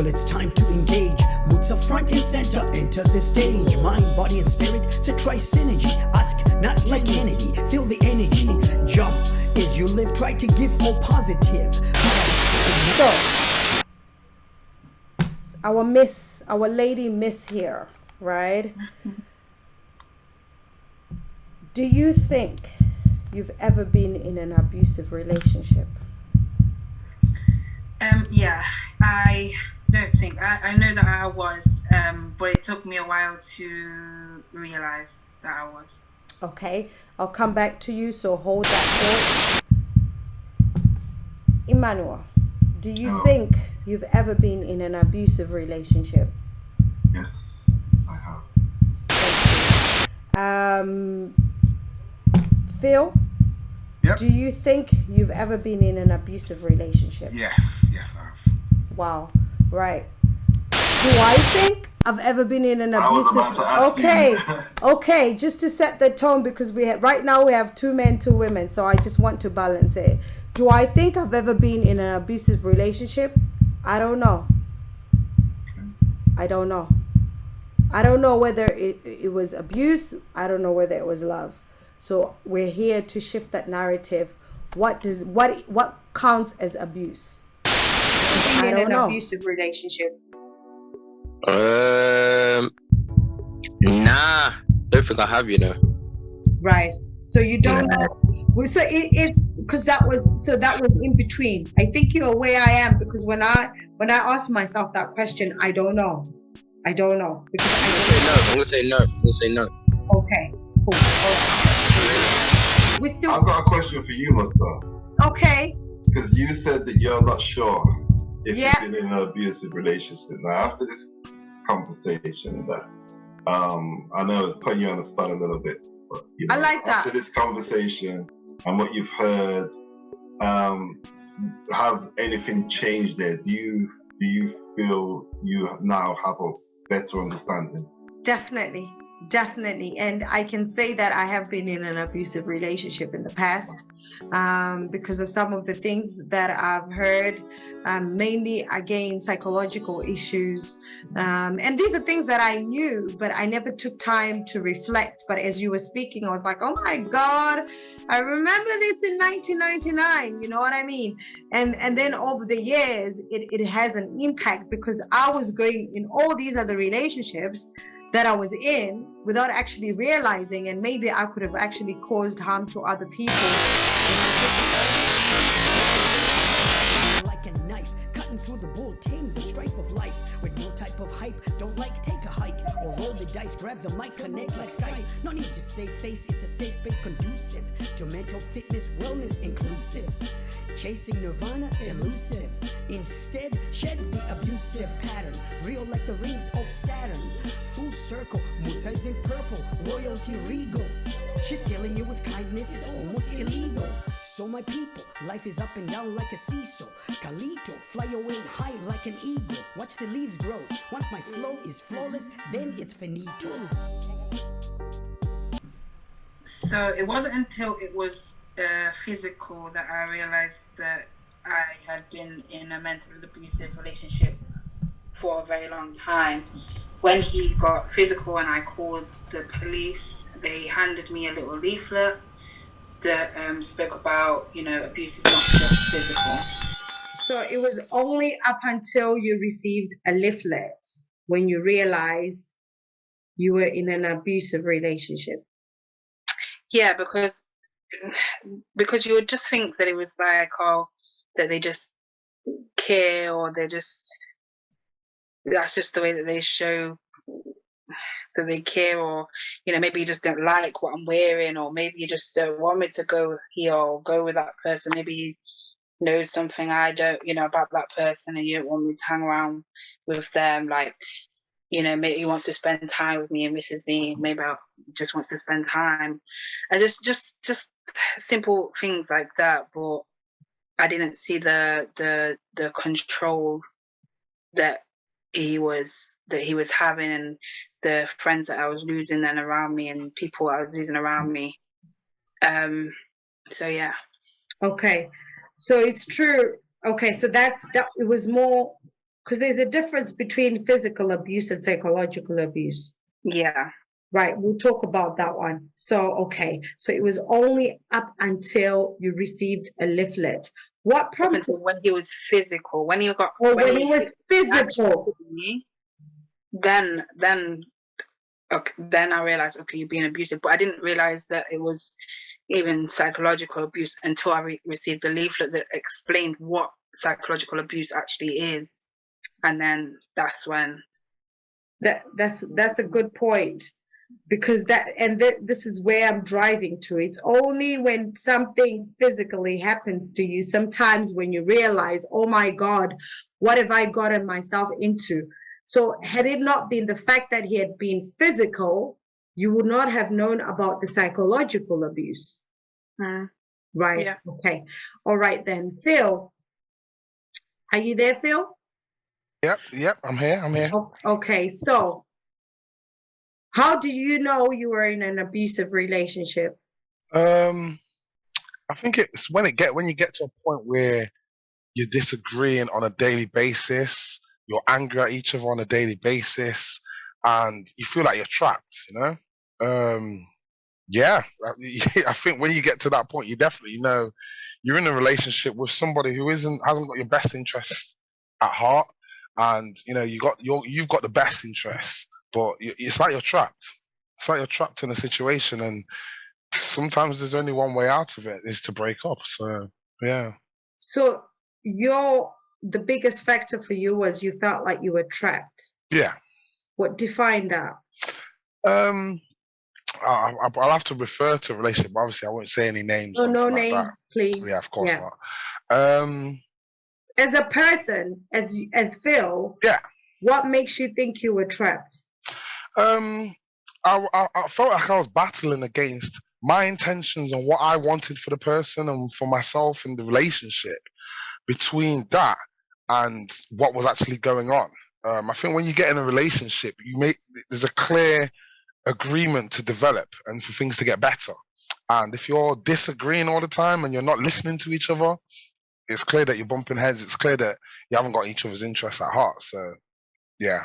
Well, it's time to engage. Moods are front and center. Enter the stage. Mind, body, and spirit to try synergy. Ask, not like Kennedy. Feel the energy. Jump as you live. Try to give all positive. So, our lady miss here, right? Do you think you've ever been in an abusive relationship? Yeah, I don't think. I know that I was, but it took me a while to realize that I was. Okay, I'll come back to you, so hold that thought. Emmanuel, do you think you've ever been in an abusive relationship? Yes, I have. Phil? Yep. Do you think you've ever been in an abusive relationship? Yes, I have. Wow, right. Do I think I've ever been in an abusive? I was about to ask Okay, just to set the tone, because right now we have 2 men, 2 women, so I just want to balance it. Do I think I've ever been in an abusive relationship? I don't know. I don't know. I don't know whether it was abuse. I don't know whether it was love. So we're here to shift that narrative. What counts as abuse? I don't know. Abusive relationship. Nah, don't think I have, Right. So you don't know. So it's because that was in between. I think you're where I am, because when I ask myself that question, I don't know. Because I'm gonna say no. Okay. Cool. All right. We still. I've got a question for you, Matza. Okay. Because you said that you're not sure if you've been in an abusive relationship. Now, after this conversation, that I know it's putting you on the spot a little bit, but I like that. After this conversation and what you've heard, has anything changed there? Do you feel you now have a better understanding? Definitely. And I can say that I have been in an abusive relationship in the past, because of some of the things that I've heard, mainly again psychological issues, and these are things that I knew, but I never took time to reflect. But as you were speaking, I was like, oh my God, I remember this in 1999, you know what I mean? And then over the years it has an impact, because I was going in all these other relationships that I was in without actually realizing, and maybe I could have actually caused harm to other people. Like a knife cutting through the bull, tame the strife of life with no type of hype. Don't like, take a hike or roll the dice, grab the mic, connect like Skype. No need to save face, it's a safe space conducive to mental fitness, wellness inclusive. Chasing nirvana, elusive. Instead, shed the abusive pattern. Real like the rings of Saturn. Full circle, Muta's in purple, royalty regal. She's killing you with kindness, it's almost illegal. So my people, life is up and down like a seesaw. Calito, fly away high like an eagle. Watch the leaves grow. Once my flow is flawless, then it's finito. So it wasn't until it was physical that I realized that I had been in a mentally abusive relationship for a very long time. When he got physical and I called the police, they handed me a little leaflet that spoke about, abuse is not just physical. So it was only up until you received a leaflet when you realized you were in an abusive relationship. Yeah, because you would just think that it was like, that they just care, or that's just the way that they show that they care, or maybe you just don't like what I'm wearing, or maybe you just don't want me to go here or go with that person. Maybe you know something I don't, about that person, and you don't want me to hang around with them. Like, maybe he wants to spend time with me and misses me. Maybe he just wants to spend time. And just simple things like that. But I didn't see the control that he was having, and the friends that I was losing then around me, and people I was losing around me. So yeah. Okay, so it's true. Okay, so that it was more Because there's a difference between physical abuse and psychological abuse. Yeah. Right, we'll talk about that one. So, okay, so it was only up until you received a leaflet. What Up prompted? until when he was physical, when he got, Oh, when he was physical. me, then okay, then I realized, okay, you're being abusive. But I didn't realize that it was even psychological abuse until I received a leaflet that explained what psychological abuse actually is, and then that's when. That's a good point, because this is where I'm driving to. It's only when something physically happens to you, sometimes when you realize, oh my God, what have I gotten myself into? So had it not been the fact that he had been physical, you would not have known about the psychological abuse. Right. Yeah. Okay. All right then. Phil, are you there, Phil? Yep, I'm here. Okay, so how do you know you were in an abusive relationship? I think it's when you get to a point where you're disagreeing on a daily basis, you're angry at each other on a daily basis, and you feel like you're trapped, you know? Yeah, I think when you get to that point, you definitely know you're in a relationship with somebody who hasn't got your best interests at heart, and you know you've got the best interests, but it's like you're trapped. It's like you're trapped in a situation, and sometimes there's only one way out of it, is to break up. So yeah. So the biggest factor for you was you felt like you were trapped. Yeah. What defined that? I'll have to refer to a relationship. Obviously, I won't say any names. No like names, that. please. Yeah, of course not. As a person, as Phil, yeah, what makes you think you were trapped? I felt like I was battling against my intentions and what I wanted for the person and for myself in the relationship, between that and what was actually going on. I think when you get in a relationship, there's a clear agreement to develop and for things to get better. And if you're disagreeing all the time and you're not listening to each other, it's clear that you're bumping heads. It's clear that you haven't got each other's interests at heart. So, yeah.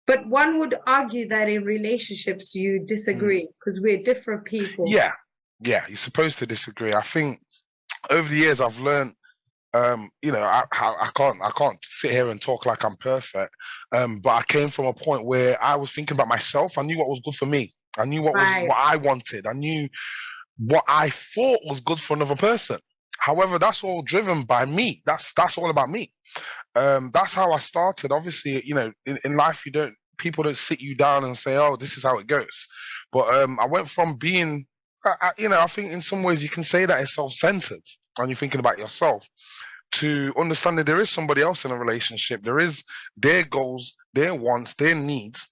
But one would argue that in relationships you disagree because we're different people. Yeah, you're supposed to disagree. I think over the years I've learned, you know, I can't sit here and talk like I'm perfect. But I came from a point where I was thinking about myself. I knew what was good for me. I knew what I wanted. I knew what I thought was good for another person. However, that's all driven by me. That's all about me. That's how I started. Obviously, you know, in life, people don't sit you down and say, "Oh, this is how it goes." But I went from being, you know, I think in some ways you can say that it's self-centered and you're thinking about yourself, to understanding there is somebody else in a relationship. There is their goals, their wants, their needs,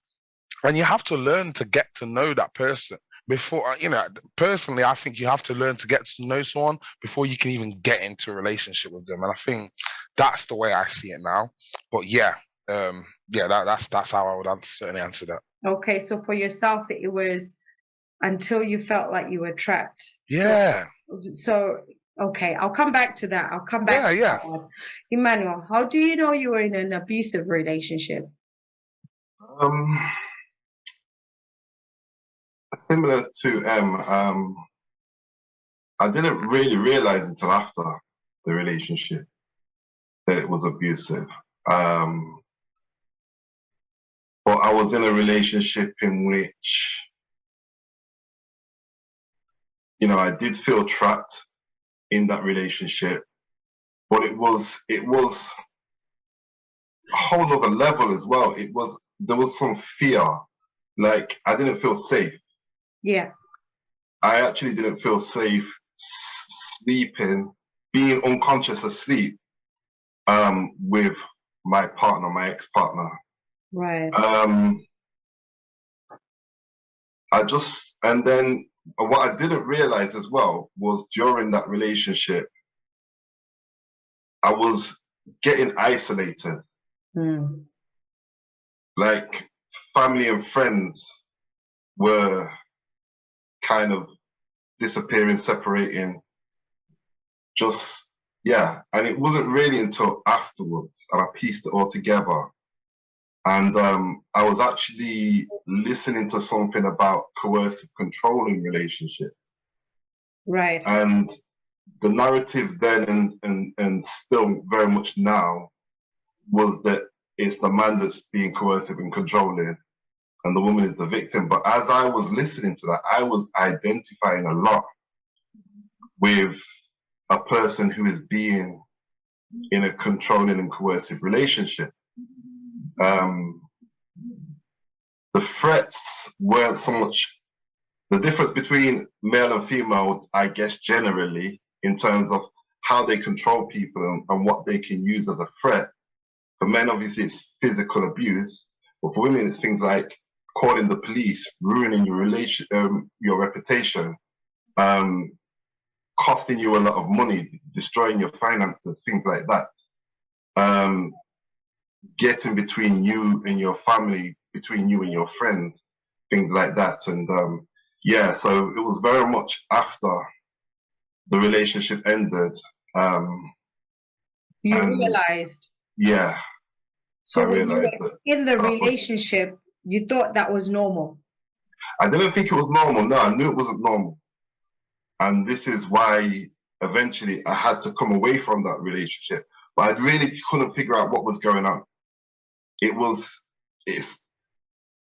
and you have to learn to get to know that person. Before, you know, personally, I think you have to learn to get to know someone before you can even get into a relationship with them. And I think that's the way I see it now. But yeah, that's how I would certainly answer that. Okay, so for yourself, it was until you felt like you were trapped. Yeah. So okay, I'll come back to that. I'll come back to that one. Emmanuel, how do you know you were in an abusive relationship? Similar to I didn't really realize until after the relationship that it was abusive. But I was in a relationship in which, you know, I did feel trapped in that relationship, but it was a whole other level as well. There was some fear, like I didn't feel safe. Yeah. I actually didn't feel safe sleeping, being unconscious asleep, with my partner, my ex-partner. Right. And then what I didn't realize as well was during that relationship, I was getting isolated. Like family and friends were kind of disappearing, separating, just, yeah, and it wasn't really until afterwards, and I pieced it all together. And I was actually listening to something about coercive controlling relationships. Right. And the narrative then and still very much now was that it's the man that's being coercive and controlling and the woman is the victim. But as I was listening to that, I was identifying a lot with a person who is being in a controlling and coercive relationship. The threats weren't so much the difference between male and female, I guess, generally, in terms of how they control people and what they can use as a threat. For men, obviously, it's physical abuse, but for women, it's things like calling the police, ruining your your reputation, costing you a lot of money, destroying your finances, things like that. Getting between you and your family, between you and your friends, things like that. And yeah, so it was very much after the relationship ended. You realized. Yeah. So I when you realized were that in the relationship, you thought that was normal. I didn't think it was normal. No, I knew it wasn't normal. And this is why eventually I had to come away from that relationship. But I really couldn't figure out what was going on.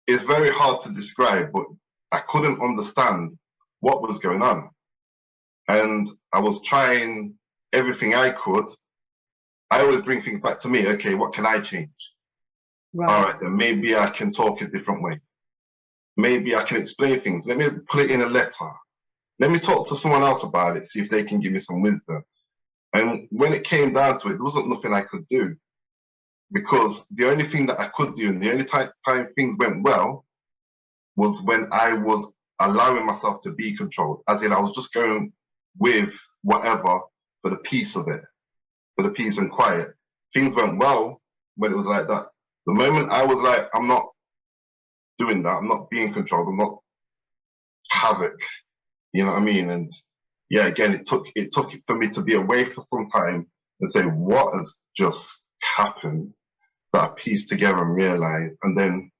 It's very hard to describe, but I couldn't understand what was going on. And I was trying everything I could. I always bring things back to me. Okay, what can I change? Right. All right, then maybe I can talk a different way. Maybe I can explain things. Let me put it in a letter. Let me talk to someone else about it, see if they can give me some wisdom. And when it came down to it, there wasn't nothing I could do, because the only thing that I could do and the only time things went well was when I was allowing myself to be controlled. As in, I was just going with whatever for the peace of it, for the peace and quiet. Things went well when it was like that. The moment I was like, I'm not doing that, I'm not being controlled, I'm not havoc, you know what I mean? And yeah, again, it took it for me to be away for some time and say, what has just happened, that I pieced together and realized, and then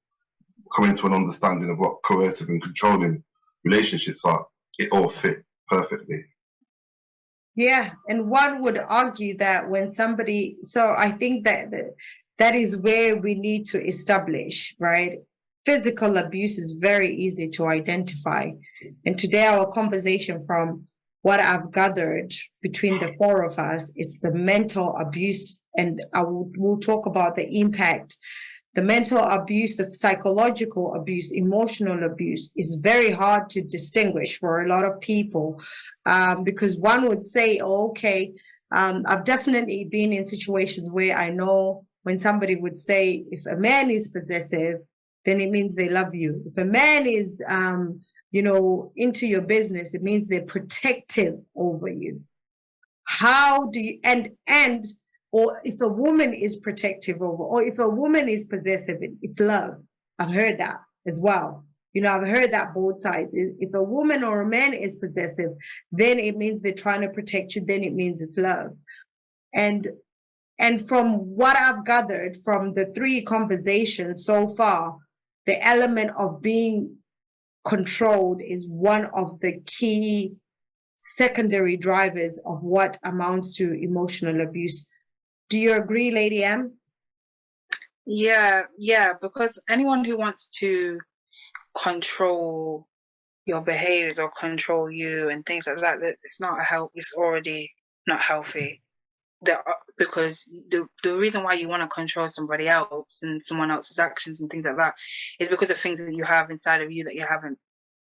coming to an understanding of what coercive and controlling relationships are. It all fit perfectly. Yeah, and one would argue that when somebody, so I think that that is where we need to establish, right? Physical abuse is very easy to identify. And today, our conversation, from what I've gathered between the four of us, it's the mental abuse. And we'll talk about the impact. The mental abuse, the psychological abuse, emotional abuse is very hard to distinguish for a lot of people, because one would say, oh, okay, I've definitely been in situations where I know when somebody would say, if a man is possessive, then it means they love you. If a man is, into your business, it means they're protective over you. How do you, or if a woman is protective over, or if a woman is possessive, it's love. I've heard that as well. I've heard that both sides. If a woman or a man is possessive, then it means they're trying to protect you. Then it means it's love. And from what I've gathered from the 3 conversations so far, the element of being controlled is one of the key secondary drivers of what amounts to emotional abuse. Do you agree, Lady M? Yeah, because anyone who wants to control your behaviors or control you and things like that, it's already not healthy. Because the reason why you want to control somebody else and someone else's actions and things like that is because of things that you have inside of you that you haven't,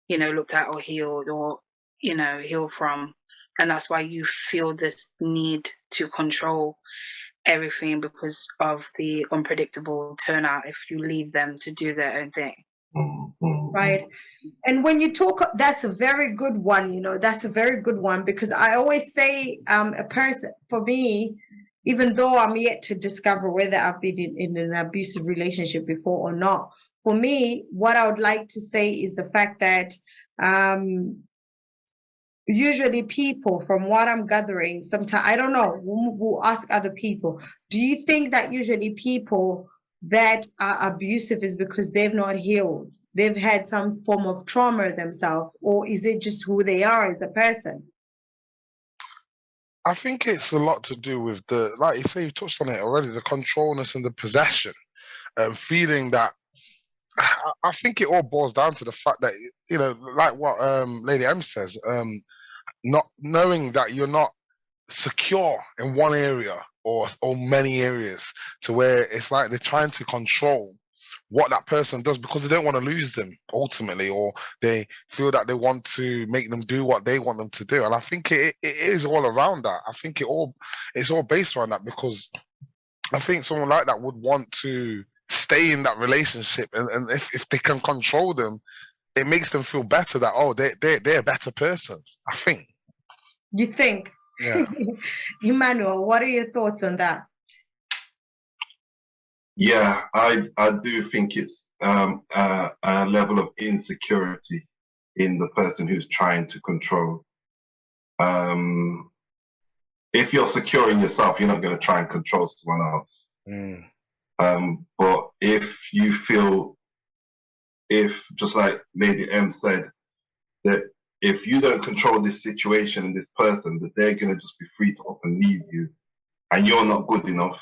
looked at or healed or, healed from. And that's why you feel this need to control everything, because of the unpredictable turnout if you leave them to do their own thing. Right. And when you talk, that's a very good one, that's a very good one, because I always say, a person, for me, even though I'm yet to discover whether I've been in an abusive relationship before or not, for me, what I would like to say is the fact that usually people, from what I'm gathering, sometimes I don't know, we'll ask other people. Do you think that usually people that are abusive is because they've not healed? They've had some form of trauma themselves, or is it just who they are as a person? I think it's a lot to do with the, like you say, you've touched on it already, the controlness and the possession, feeling that. I think it all boils down to the fact that, you know, like what Lady M says, not knowing that you're not secure in one area or many areas, to where it's like they're trying to control what that person does because they don't want to lose them ultimately, or they feel that they want to make them do what they want them to do. And I think it is all around that. I think it's all based around that, because I think someone like that would want to stay in that relationship, and if they can control them, it makes them feel better that, oh, they're a better person, I think. You think? Yeah. Emmanuel, what are your thoughts on that? Yeah, I do think it's a level of insecurity in the person who's trying to control. If you're secure in yourself, you're not going to try and control someone else. But if you feel, if just like Lady M said, that if you don't control this situation and this person, that they're going to just be free to up and leave you, and you're not good enough,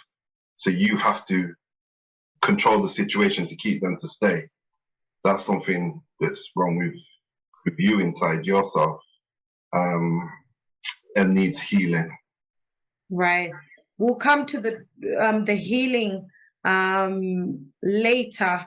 so you have to control the situation to keep them to stay. That's something that's wrong with you inside yourself, and needs healing. Right. We'll come to the healing later,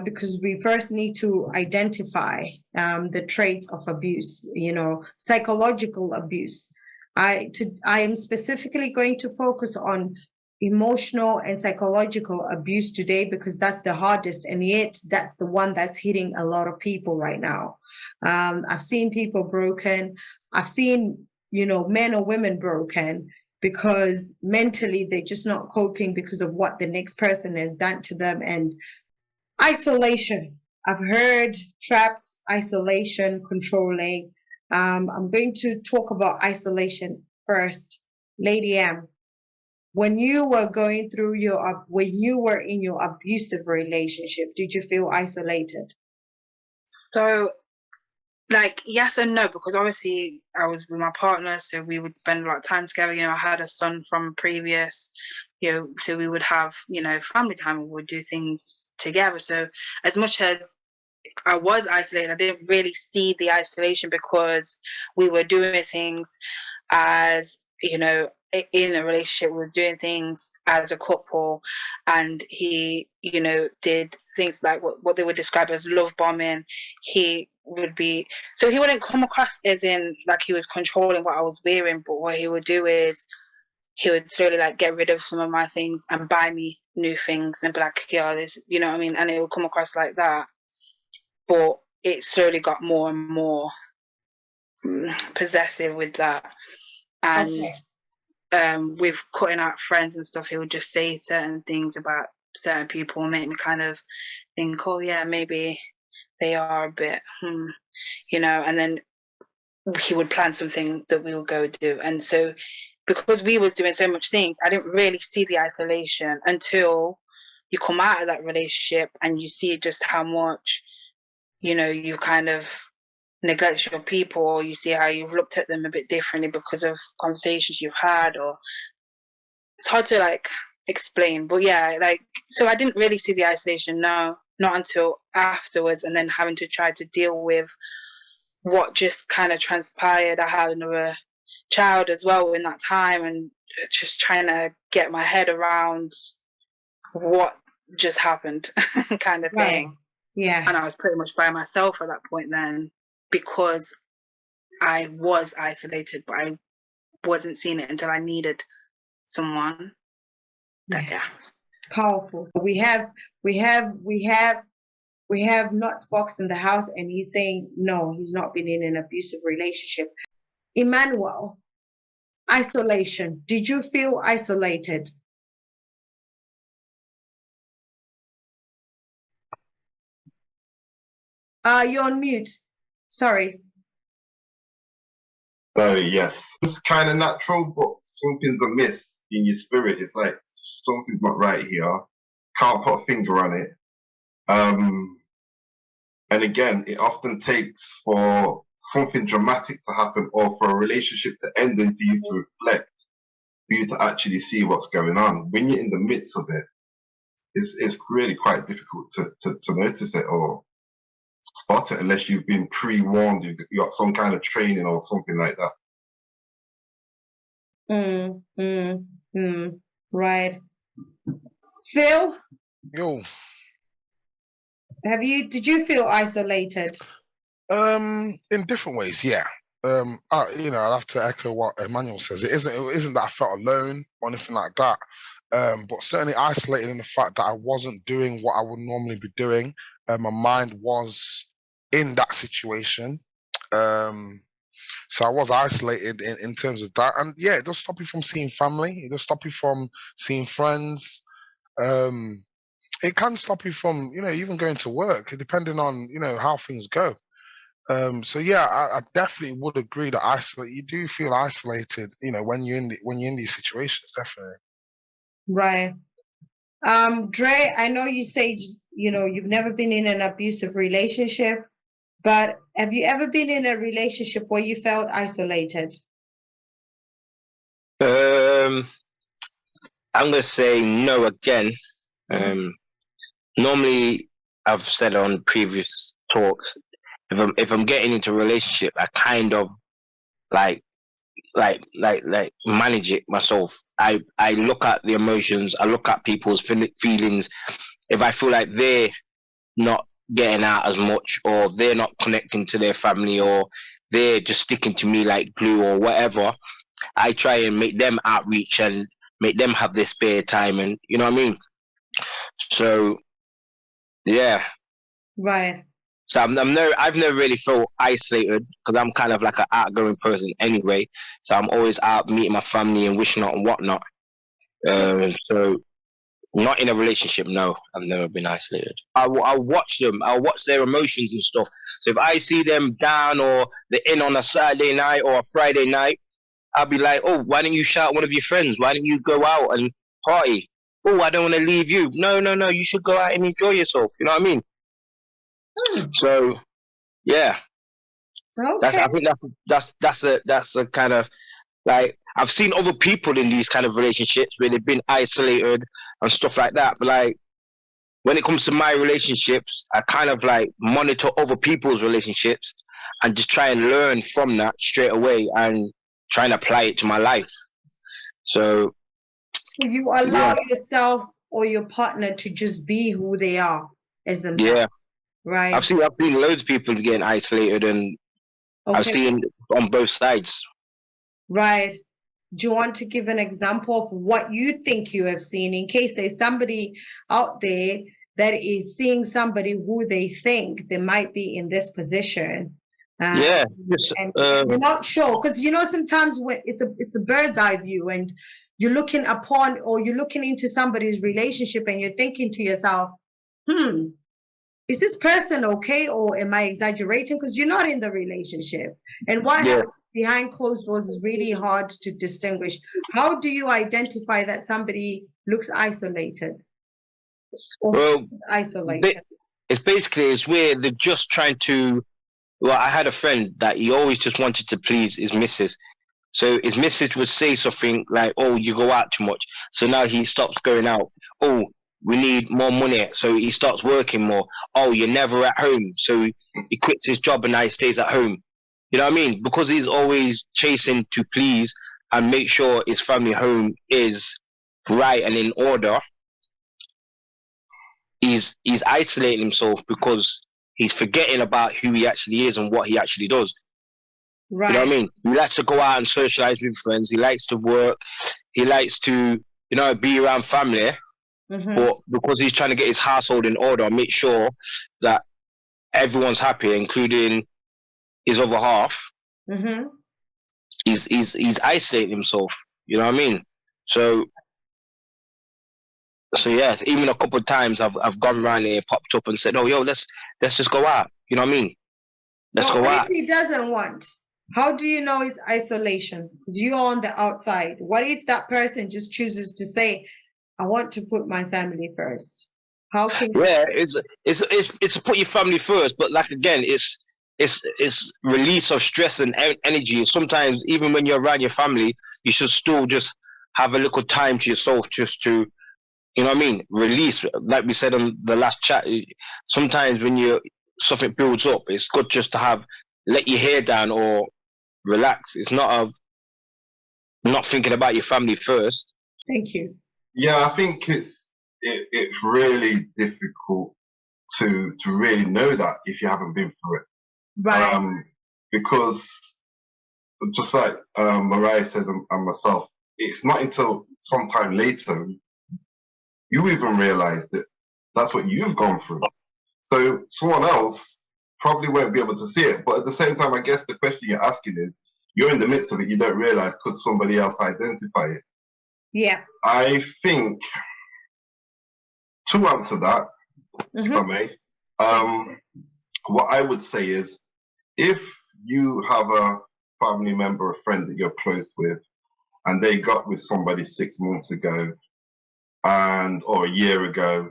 because we first need to identify the traits of abuse, you know, psychological abuse. I am specifically going to focus on emotional and psychological abuse today, because that's the hardest, and yet that's the one that's hitting a lot of people right now. I've seen people broken. I've seen, you know, men or women broken because mentally they're just not coping because of what the next person has done to them. And isolation, I've heard trapped, isolation, controlling. I'm going to talk about isolation first. Lady M, when you were going through when you were in your abusive relationship, did you feel isolated? So, like, yes and no, because obviously I was with my partner, so we would spend a lot of time together. You know, I had a son from previous, you know, so we would have, you know, family time, and we would do things together. So as much as I was isolated, I didn't really see the isolation, because we were doing things as, you know, in a relationship. We was doing things as a couple, and he, you know, did things like what they would describe as love bombing. He would be, so he wouldn't come across as in like he was controlling what I was wearing, but what he would do is he would slowly like get rid of some of my things and buy me new things and be like, yeah, this, you know what I mean? And it would come across like that. But it slowly got more and more possessive with that. And with cutting out friends and stuff, he would just say certain things about certain people and make me kind of think, oh yeah, maybe they are a bit, you know, and then he would plan something that we would go do. And so because we was doing so much things, I didn't really see the isolation until you come out of that relationship and you see just how much, you know, you kind of neglect your people, or you see how you've looked at them a bit differently because of conversations you've had, or it's hard to like explain. But yeah, like, so I didn't really see the isolation, no, not until afterwards, and then having to try to deal with what just kind of transpired. I had another child as well in that time, and just trying to get my head around what just happened kind of thing. Yeah. And I was pretty much by myself at that point then, because I was isolated, but I wasn't seeing it until I needed someone. Yeah. Powerful. We have Knots Box in the house, and he's saying no, he's not been in an abusive relationship. Emmanuel, isolation. Did you feel isolated? You're on mute. Sorry. So yes, it's kind of natural, but something's amiss in your spirit. It's like something's not right here. Can't put a finger on it. And again, it often takes for something dramatic to happen or for a relationship to end and for you to reflect, for you to actually see what's going on. When you're in the midst of it, it's really quite difficult to notice it or spot it unless you've been pre-warned, you got some kind of training or something like that. Right. Phil, Yo. did you feel isolated? In different ways, yeah. I'll have to echo what Emmanuel says. It isn't that I felt alone or anything like that. But certainly isolated in the fact that I wasn't doing what I would normally be doing. My mind was in that situation. So I was isolated in terms of that. And yeah, it does stop you from seeing family. It does stop you from seeing friends. It can stop you from, even going to work, depending on, how things go. So yeah, I definitely would agree that you do feel isolated, when you're in these situations, definitely. Right. Dre, I know you say, you've never been in an abusive relationship, but have you ever been in a relationship where you felt isolated? I'm gonna say no again. Normally, I've said on previous talks, if I'm getting into a relationship, I kind of like manage it myself. I look at the emotions, I look at people's feelings. If I feel like they're not getting out as much, or they're not connecting to their family, or they're just sticking to me like glue or whatever, I try and make them outreach and make them have their spare time, and you know what I mean. So yeah. Right. So I've never really felt isolated because I'm kind of like an outgoing person anyway. So I'm always out meeting my family and wishing out and whatnot. So not in a relationship, no. I've never been isolated. I'll watch them. I'll watch their emotions and stuff. So if I see them down or they're in on a Saturday night or a Friday night, I'll be like, oh, why don't you shout one of your friends? Why don't you go out and party? Oh, I don't want to leave you. No. You should go out and enjoy yourself. You know what I mean? So, yeah. Okay. I think that's a kind of like, I've seen other people in these kind of relationships where they've been isolated and stuff like that. But like, when it comes to my relationships, I kind of like monitor other people's relationships and just try and learn from that straight away and try and apply it to my life. So you allow yourself or your partner to just be who they are as themselves. Yeah. Right. I've seen loads of people getting isolated, and I've seen on both sides. Right. Do you want to give an example of what you think you have seen, in case there's somebody out there that is seeing somebody who they think they might be in this position? And you're not sure, because sometimes when it's a bird's eye view, and you're looking upon or you're looking into somebody's relationship and you're thinking to yourself, is this person okay, or am I exaggerating? Because you're not in the relationship. And what happens behind closed doors is really hard to distinguish. How do you identify that somebody looks isolated? Isolated. It's where they're just trying to. Well, I had a friend that he always just wanted to please his missus. So his missus would say something like, oh, you go out too much. So now he stops going out. Oh, we need more money. So he starts working more. Oh, you're never at home. So he quits his job and now he stays at home. You know what I mean? Because he's always chasing to please and make sure his family home is right and in order. He's isolating himself because he's forgetting about who he actually is and what he actually does. Right. You know what I mean? He likes to go out and socialize with friends. He likes to work. He likes to, be around family. But because he's trying to get his household in order, make sure that everyone's happy, including his other half, he's isolating himself. You know what I mean? So yeah, even a couple of times I've gone around here, popped up and said, "Oh, yo, let's just go out." You know what I mean? Let's go out. If he doesn't want. How do you know it's isolation? Because you're on the outside. What if that person just chooses to say, I want to put my family first? How can you? Yeah, it's put your family first, but like again, it's release of stress and energy. Sometimes even when you're around your family, you should still just have a little time to yourself, just to, you know what I mean, release. Like we said on the last chat, sometimes when you something builds up, it's good just to have let your hair down or relax. It's not not thinking about your family first. Thank you. Yeah, I think it's really difficult to really know that if you haven't been through it. Right. Because just like Mariah said and myself, it's not until sometime later you even realize that that's what you've gone through. So someone else probably won't be able to see it. But at the same time, I guess the question you're asking is, you're in the midst of it, you don't realize, could somebody else identify it? Yeah. I think to answer that, if I may, what I would say is, if you have a family member, a friend that you're close with, and they got with somebody 6 months ago or a year ago,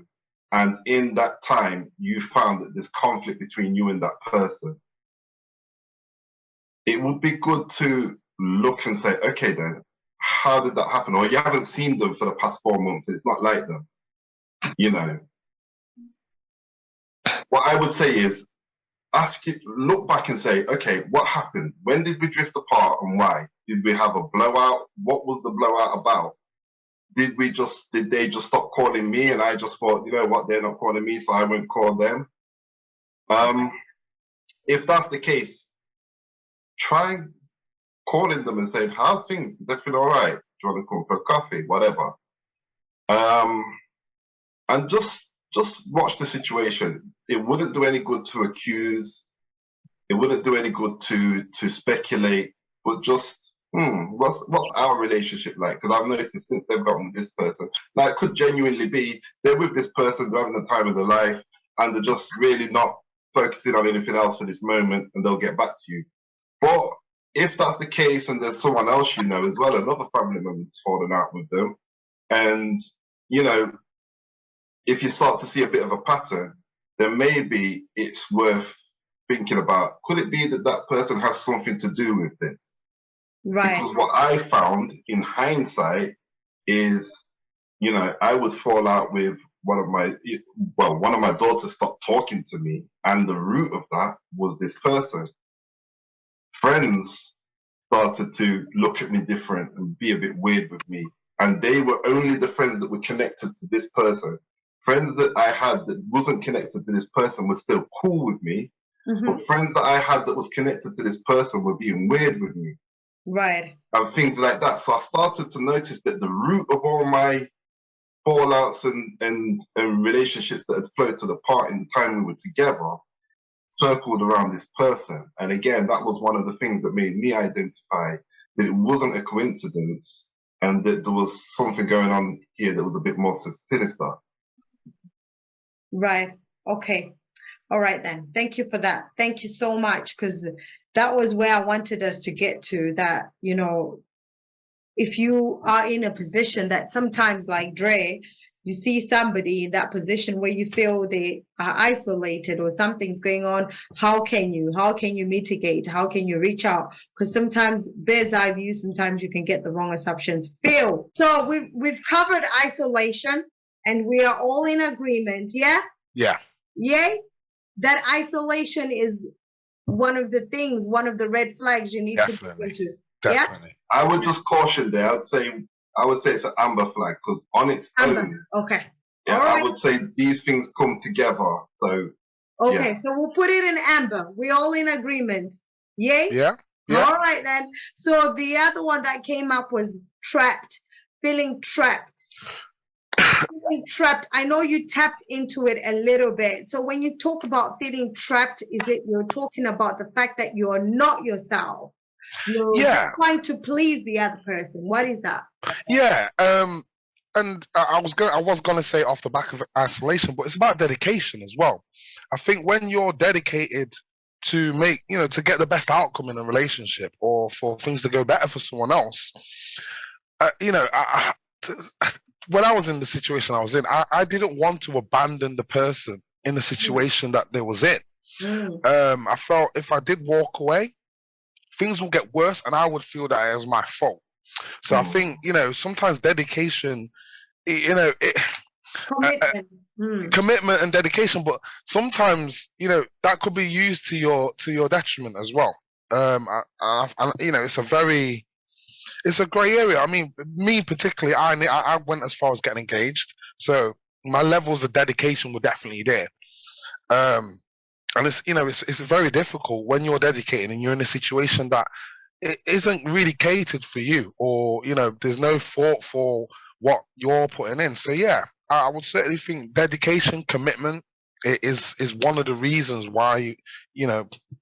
and in that time you found that there's conflict between you and that person, it would be good to look and say, okay then, how did that happen? Or you haven't seen them for the past 4 months, it's not like them, you know. What I would say is, look back and say, okay, what happened? When did we drift apart and why? Did we have a blowout? What was the blowout about? Did they just stop calling me and I just thought, you know what, they're not calling me, so I won't call them? If that's the case, try calling them and saying, how's things? Is everything all right? Do you want to come for a coffee? Whatever. And just watch the situation. It wouldn't do any good to accuse. It wouldn't do any good to speculate, but just, what's our relationship like? Because I've noticed since they've gotten with this person, now it could genuinely be they're with this person, they're having the time of their life, and they're just really not focusing on anything else for this moment, and they'll get back to you. But if that's the case, and there's someone else you know as well, another family member that's fallen out with them, and you know, if you start to see a bit of a pattern, then maybe it's worth thinking about, could it be that that person has something to do with this? Right. Because what I found in hindsight is, you know, I would fall out with one of my daughters stopped talking to me, and the root of that was this person. Friends started to look at me different and be a bit weird with me, and they were only the friends that were connected to this person. Friends that I had that wasn't connected to this person were still cool with me, but friends that I had that was connected to this person were being weird with me. Right. And things like that. So I started to notice that the root of all my fallouts and relationships that had floated apart in the time we were together circled around this person. And again, that was one of the things that made me identify that it wasn't a coincidence and that there was something going on here that was a bit more sinister. Right. Okay. All right then. Thank you for that. Thank you so much, because that was where I wanted us to get to, that, you know, if you are in a position that sometimes, like Dre, you see somebody in that position where you feel they are isolated or something's going on, how can you mitigate? How can you reach out? Because sometimes bird's eye view, sometimes you can get the wrong assumptions. Phil, so we've covered isolation and we are all in agreement, yeah? Yeah. Yay? That isolation is one of the things, one of the red flags you need to look into. Definitely. Yeah? I would just caution there. I would say it's an amber flag, because on its own, okay. Yeah, all right. I would say these things come together. So okay, so we'll put it in amber. We're all in agreement. Yay? Yeah. All right then. So the other one that came up was trapped, feeling trapped. Feeling trapped. I know you tapped into it a little bit. So when you talk about feeling trapped, is it you're talking about the fact that you're not yourself? You're trying to please the other person. What is that? Yeah. And I was gonna say off the back of isolation, but it's about dedication as well. I think when you're dedicated to make, to get the best outcome in a relationship or for things to go better for someone else, when I was in the situation I was in, I didn't want to abandon the person in the situation that they was in. I felt if I did walk away, things will get worse and I would feel that it was my fault. So I think, sometimes dedication, commitment and dedication, but sometimes, that could be used to your detriment as well. It's a grey area. I mean, me particularly, I went as far as getting engaged, so my levels of dedication were definitely there. And it's very difficult when you're dedicated and you're in a situation that it isn't really catered for you, or there's no thought for what you're putting in. So yeah, I would certainly think dedication, commitment is one of the reasons why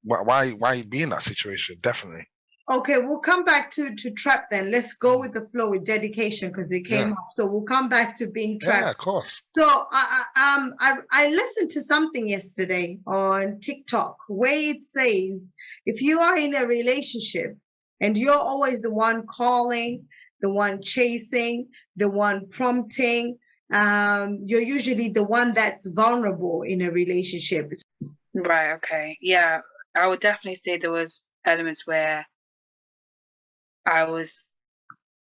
why you be in that situation. Definitely. Okay, we'll come back to trap then. Let's go with the flow with dedication because it came up. So we'll come back to being trapped. Yeah, of course. So I listened to something yesterday on TikTok where it says if you are in a relationship and you're always the one calling, the one chasing, the one prompting, you're usually the one that's vulnerable in a relationship. Right, okay. Yeah, I would definitely say there was elements where I was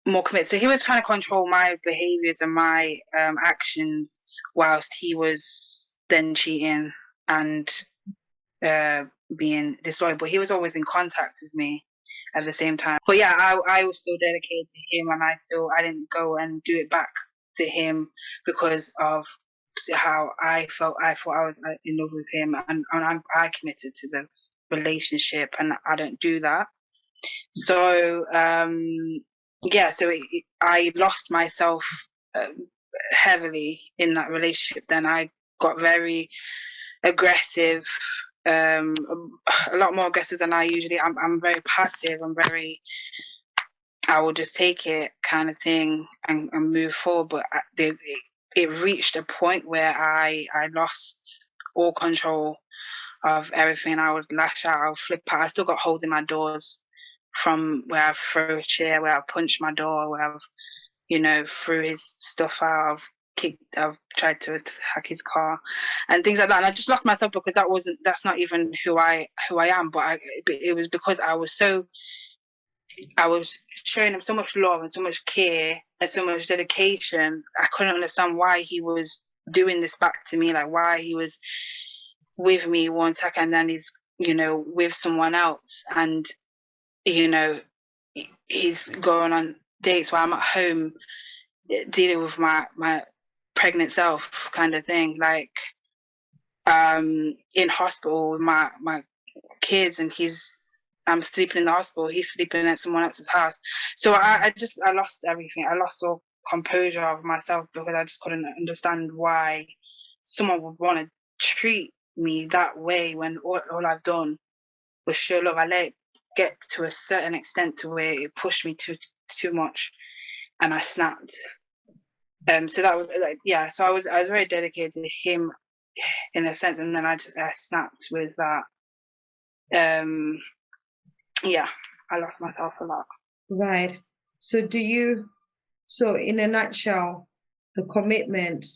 more committed. So he was trying to control my behaviors and my actions whilst he was then cheating and being disloyal. He was always in contact with me at the same time. But yeah, I was still dedicated to him, and I didn't go and do it back to him because of how I felt. I thought I was in love with him, and I committed to the relationship, and I don't do that. So I lost myself heavily in that relationship. Then I got very aggressive, a lot more aggressive than I usually. I'm very passive. I will just take it kind of thing and move forward. But it reached a point where I lost all control of everything. I would lash out, I would flip out. I still got holes in my doors from where I've thrown a chair, where I've punched my door, where I've, threw his stuff out, I've tried to hack his car and things like that. And I just lost myself because that's not even who I am. But it was because I was showing him so much love and so much care and so much dedication. I couldn't understand why he was doing this back to me, like why he was with me one second and then he's, with someone else. And he's going on dates while I'm at home dealing with my pregnant self kind of thing, like in hospital with my kids, and I'm sleeping in the hospital, he's sleeping at someone else's house. So I lost everything. I lost all composure of myself because I just couldn't understand why someone would want to treat me that way when all I've done was show love. I let it get to a certain extent to where it pushed me too much, and I snapped. So that was so I was very dedicated to him in a sense, and then I snapped with that. I lost myself a lot. Right. So in a nutshell, the commitment,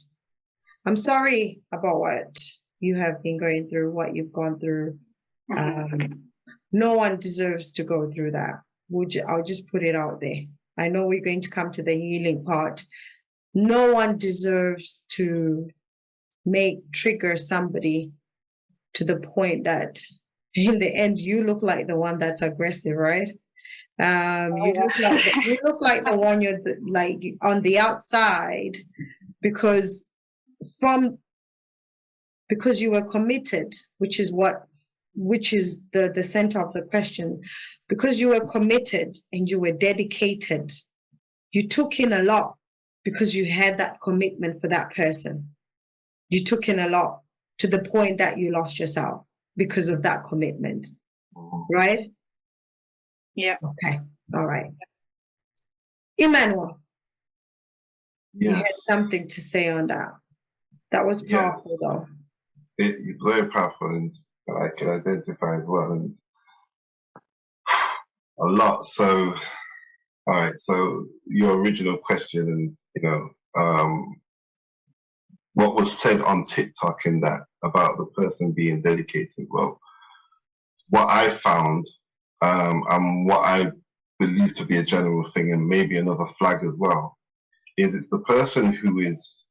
I'm sorry about what you have been going through, what you've gone through. Okay. No one deserves to go through that. I'll just put it out there. I know we're going to come to the healing part. No one deserves to trigger somebody to the point that in the end you look like the one that's aggressive, right? You look like the one you're like on the outside because you were committed, which is the center of the question. Because you were committed and you were dedicated, you took in a lot because you had that commitment for that person. You took in a lot to the point that you lost yourself because of that commitment, right? Yeah. Okay. All right. Emmanuel, you had something to say on that. That was powerful, though. It's very powerful, and that I can identify as well, and a lot. So, all right. So your original question, and what was said on TikTok in that about the person being dedicated. Well, what I found, and what I believe to be a general thing, and maybe another flag as well, is it's the person who is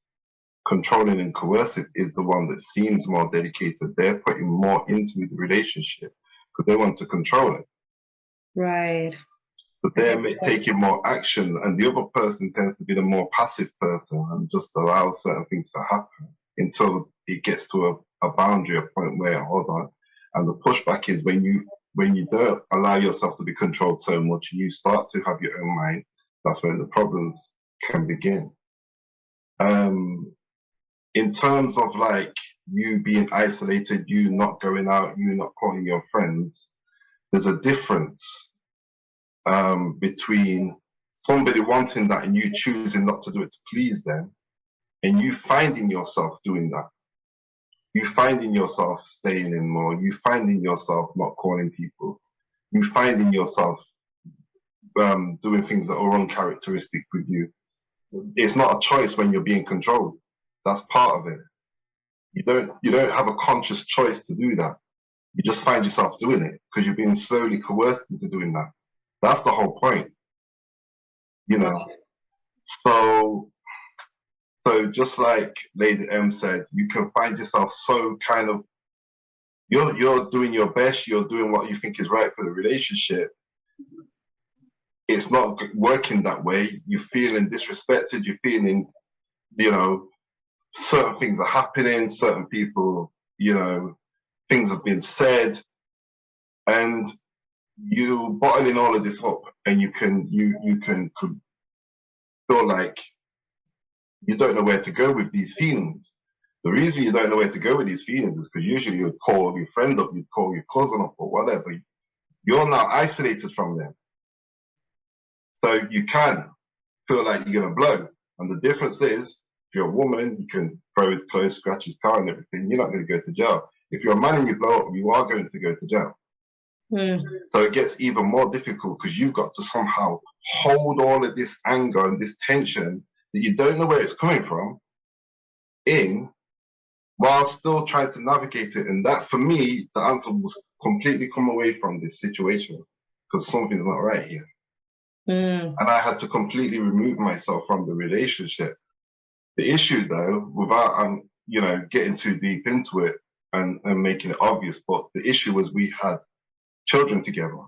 controlling and coercive is the one that seems more dedicated. They're putting more into the relationship because they want to control it. Right. But they're taking more action, and the other person tends to be the more passive person and just allow certain things to happen until it gets to a boundary, a point where, hold on. And the pushback is when you don't allow yourself to be controlled so much, you start to have your own mind, that's when the problems can begin. In terms of like you being isolated, you not going out, you not calling your friends, there's a difference between somebody wanting that and you choosing not to do it to please them, and you finding yourself doing that. You finding yourself staying in more, you finding yourself not calling people, you finding yourself doing things that are uncharacteristic with you. It's not a choice when you're being controlled. That's part of it. You don't have a conscious choice to do that. You just find yourself doing it because you're being slowly coerced into doing that. That's the whole point, So just like Lady M said, you can find yourself so kind of, you're doing your best, you're doing what you think is right for the relationship. It's not working that way. You're feeling disrespected. You're feeling, certain things are happening. Certain people, things have been said, and you bottling all of this up, and you can feel like you don't know where to go with these feelings. The reason you don't know where to go with these feelings is because usually you'd call your friend up, you'd call your cousin up, or whatever. You're now isolated from them, so you can feel like you're gonna blow. And the difference is, if you're a woman, you can throw his clothes, scratch his car, and everything. You're not going to go to jail. If you're a man and you blow up, you are going to go to jail. So it gets even more difficult because you've got to somehow hold all of this anger and this tension that you don't know where it's coming from in, while still trying to navigate it. And that, for me, the answer was completely come away from this situation because something's not right here. And I had to completely remove myself from the relationship. The issue, though, without getting too deep into it and making it obvious, but the issue was we had children together.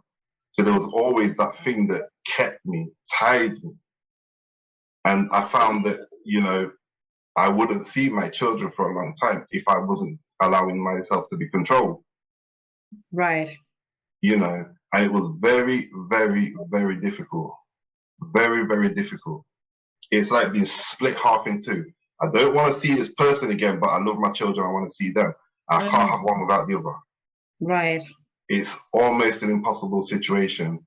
So there was always that thing that kept me, tied me. And I found that, I wouldn't see my children for a long time if I wasn't allowing myself to be controlled. Right. And it was very, very, very difficult. Very, very difficult. It's like being split half in two. I don't want to see this person again, but I love my children. I want to see them. I can't have one without the other. Right. It's almost an impossible situation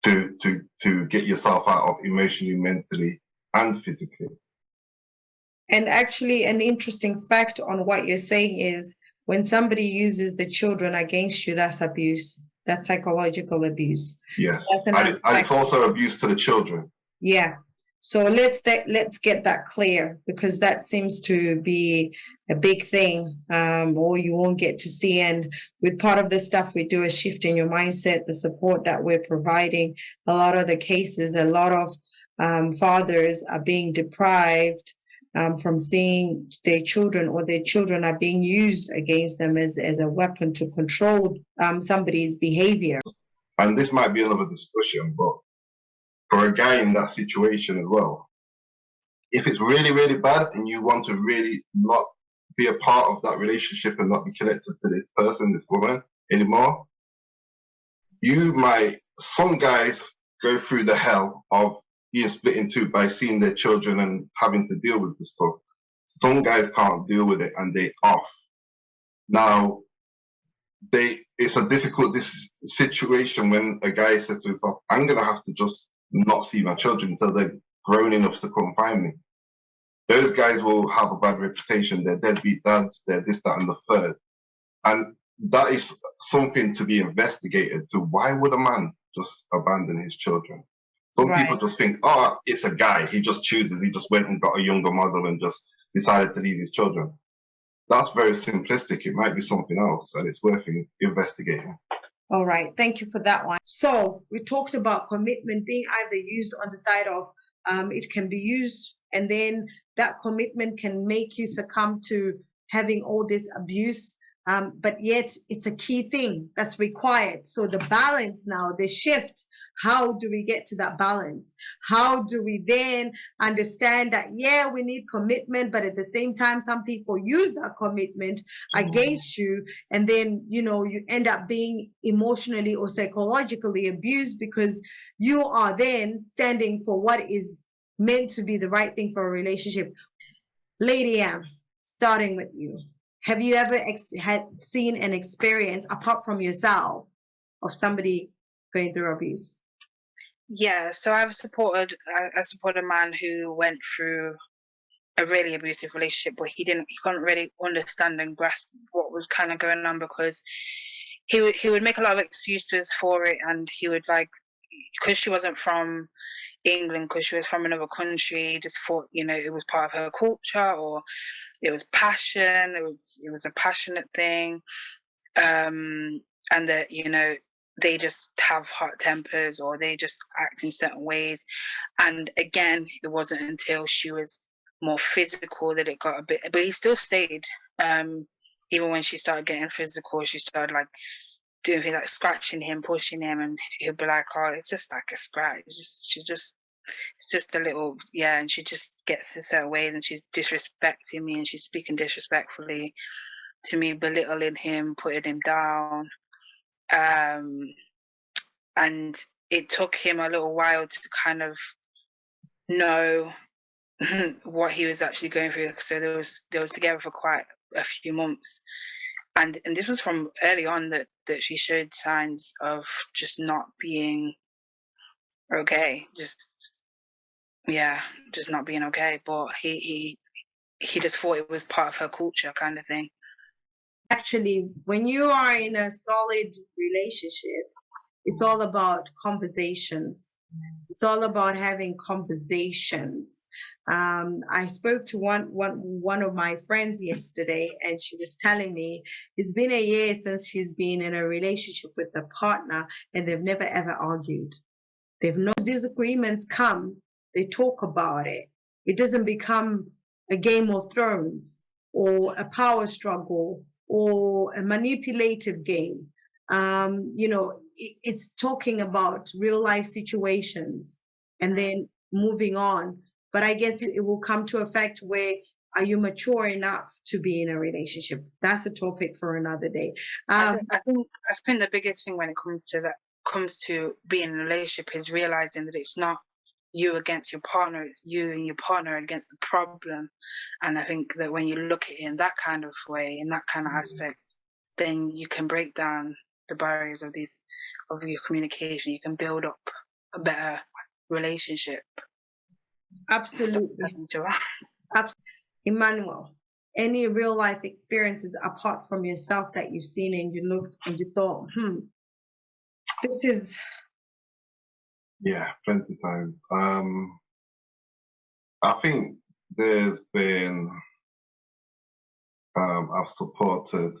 to get yourself out of emotionally, mentally, and physically. And actually, an interesting fact on what you're saying is when somebody uses the children against you, that's abuse. That's psychological abuse. Yes, So and it's also abuse to the children. Yeah. So let's get that clear, because that seems to be a big thing, or you won't get to see. And with part of the stuff we do, a shift in your mindset, the support that we're providing, a lot of the cases, a lot of fathers are being deprived from seeing their children, or their children are being used against them as a weapon to control somebody's behavior. And this might be another discussion, but for a guy in that situation as well, if it's really, really bad and you want to really not be a part of that relationship and not be connected to this person, this woman anymore, some guys go through the hell of being split in two by seeing their children and having to deal with the stuff. Some guys can't deal with it and they off. Now, it's a difficult situation when a guy says to himself, I'm going to have to just not see my children until they're grown enough to come find me. Those guys will have a bad reputation. They're deadbeat dads, they're this, that, and the third. And that is something to be investigated. To why would a man just abandon his children? Some people just think, oh, it's a guy. He just chooses. He just went and got a younger mother and just decided to leave his children. That's very simplistic. It might be something else, and it's worth investigating. All right. Thank you for that one. So we talked about commitment being either used on the side of it can be used, and then that commitment can make you succumb to having all this abuse. But yet it's a key thing that's required. So the balance now, the shift, how do we get to that balance? How do we then understand that, yeah, we need commitment, but at the same time, some people use that commitment against you. And then, you know, you end up being emotionally or psychologically abused because you are then standing for what is meant to be the right thing for a relationship. Lady Anne, starting with you. Have you ever had seen an experience apart from yourself of somebody going through abuse? Yeah, so I support a man who went through a really abusive relationship, but he couldn't really understand and grasp what was kind of going on, because he would make a lot of excuses for it, and he would, like, because she wasn't from England, because she was from another country, just thought, you know, it was part of her culture, or it was passion, it was a passionate thing, and that, you know, they just have hot tempers, or they just act in certain ways. And again, it wasn't until she was more physical that it got a bit, but he still stayed. Even when she started getting physical, she started, like, doing things like scratching him, pushing him, and he'd be like, oh, it's just like a scratch. It's just a little, yeah. And she just gets in certain ways, and she's disrespecting me, and she's speaking disrespectfully to me, belittling him, putting him down. And it took him a little while to kind of know what he was actually going through. So they was together for quite a few months, and this was from early on that she showed signs of just not being okay, just not being okay. But he just thought it was part of her culture, kind of thing. Actually, when you are in a solid relationship, it's all about conversations. It's all about having conversations. I spoke to one of my friends yesterday, and she was telling me it's been a year since she's been in a relationship with a partner, and they've never ever argued. They've no disagreements come, they talk about it. It doesn't become a Game of Thrones or a power struggle or a manipulative game. You know, it's talking about real life situations and then moving on. But I guess it will come to a fact where, are you mature enough to be in a relationship? That's a topic for another day. I think the biggest thing when it comes to being in a relationship is realizing that it's not you against your partner, it's you and your partner against the problem. And I think that when you look at it in that kind of way, in that kind of aspect, then you can break down the barriers of your communication. You can build up a better relationship. Absolutely. Emmanuel, any real life experiences apart from yourself that you've seen and you looked and you thought, this is... Yeah, plenty times. I think there's been, I've supported,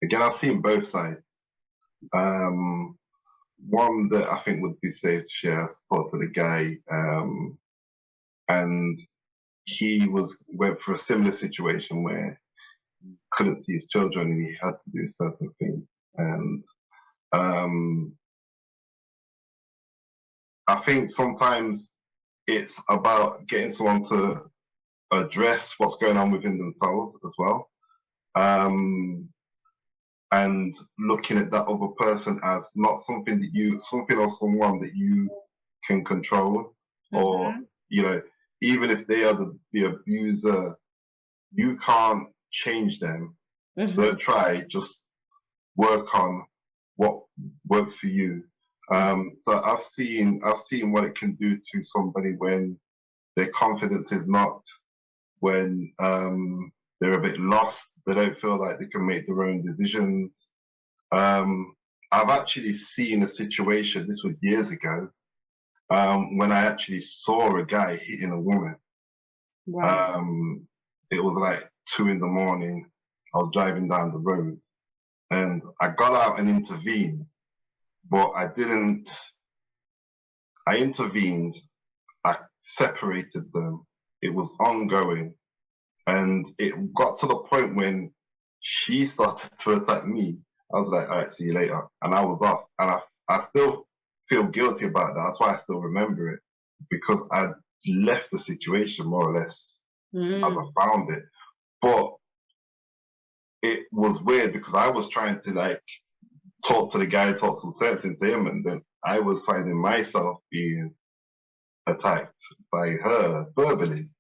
again, I've seen both sides. One that I think would be safe to share, I supported a guy, and he went for a similar situation where he couldn't see his children and he had to do certain things. And I think sometimes it's about getting someone to address what's going on within themselves as well. And looking at that other person as not something or someone that you can control, or, you know, even if they are the abuser, you can't change them. Don't try, just work on what works for you. So I've seen what it can do to somebody when their confidence is knocked, when they're a bit lost, they don't feel like they can make their own decisions. I've actually seen a situation, this was years ago, when I actually saw a guy hitting a woman. Wow. It was like 2 a.m. I was driving down the road and I got out and intervened, but I intervened, I separated them. It was ongoing and it got to the point when she started to attack me. I was like, all right, see you later. And I was off. And I still feel guilty about that. That's why I still remember it, because I left the situation more or less as I found it. But it was weird because I was trying to like talk to the guy, talk some sense into him, and then I was finding myself being attacked by her verbally.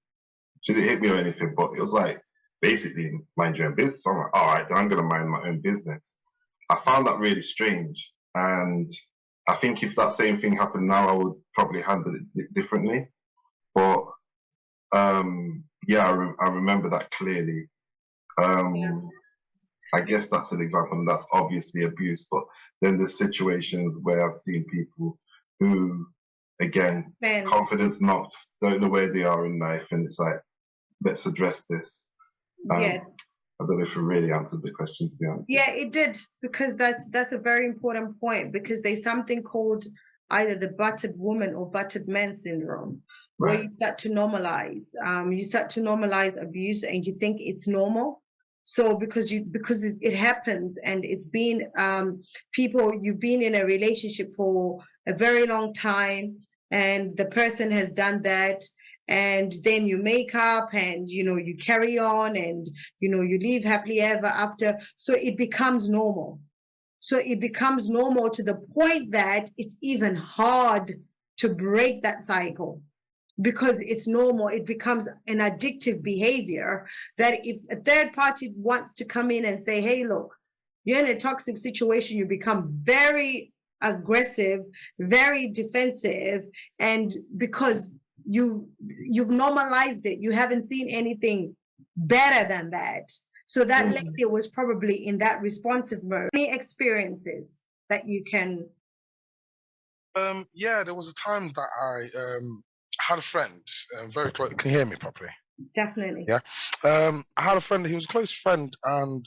She didn't hit me or anything, but it was like, basically, mind your own business. I'm like, all right, then I'm going to mind my own business. I found that really strange. And I think if that same thing happened now, I would probably handle it differently. But yeah, I remember that clearly. I guess that's an example, and that's obviously abuse. But then there's situations where I've seen people who, again, confidence knocked, don't know where they are in life, and it's like, let's address this. Yeah. I don't know if it really answered the question, to be honest. Yeah, it did, because that's a very important point, because there's something called either the battered woman or battered man syndrome, where you start to normalize. You start to normalize abuse and you think it's normal. So because it happens, and it's been people, you've been in a relationship for a very long time and the person has done that, and then you make up and you carry on and you live happily ever after. So it becomes normal. So it becomes normal to the point that it's even hard to break that cycle, because it's normal. It becomes an addictive behavior that if a third party wants to come in and say, hey, look, you're in a toxic situation, you become very aggressive, very defensive, and because you've normalized it, you haven't seen anything better than that. So that lady was probably in that responsive mode. Any experiences that you can? Yeah, there was a time that I had a friend, very close. Can you hear me properly? Definitely. Yeah. I had a friend. He was a close friend, and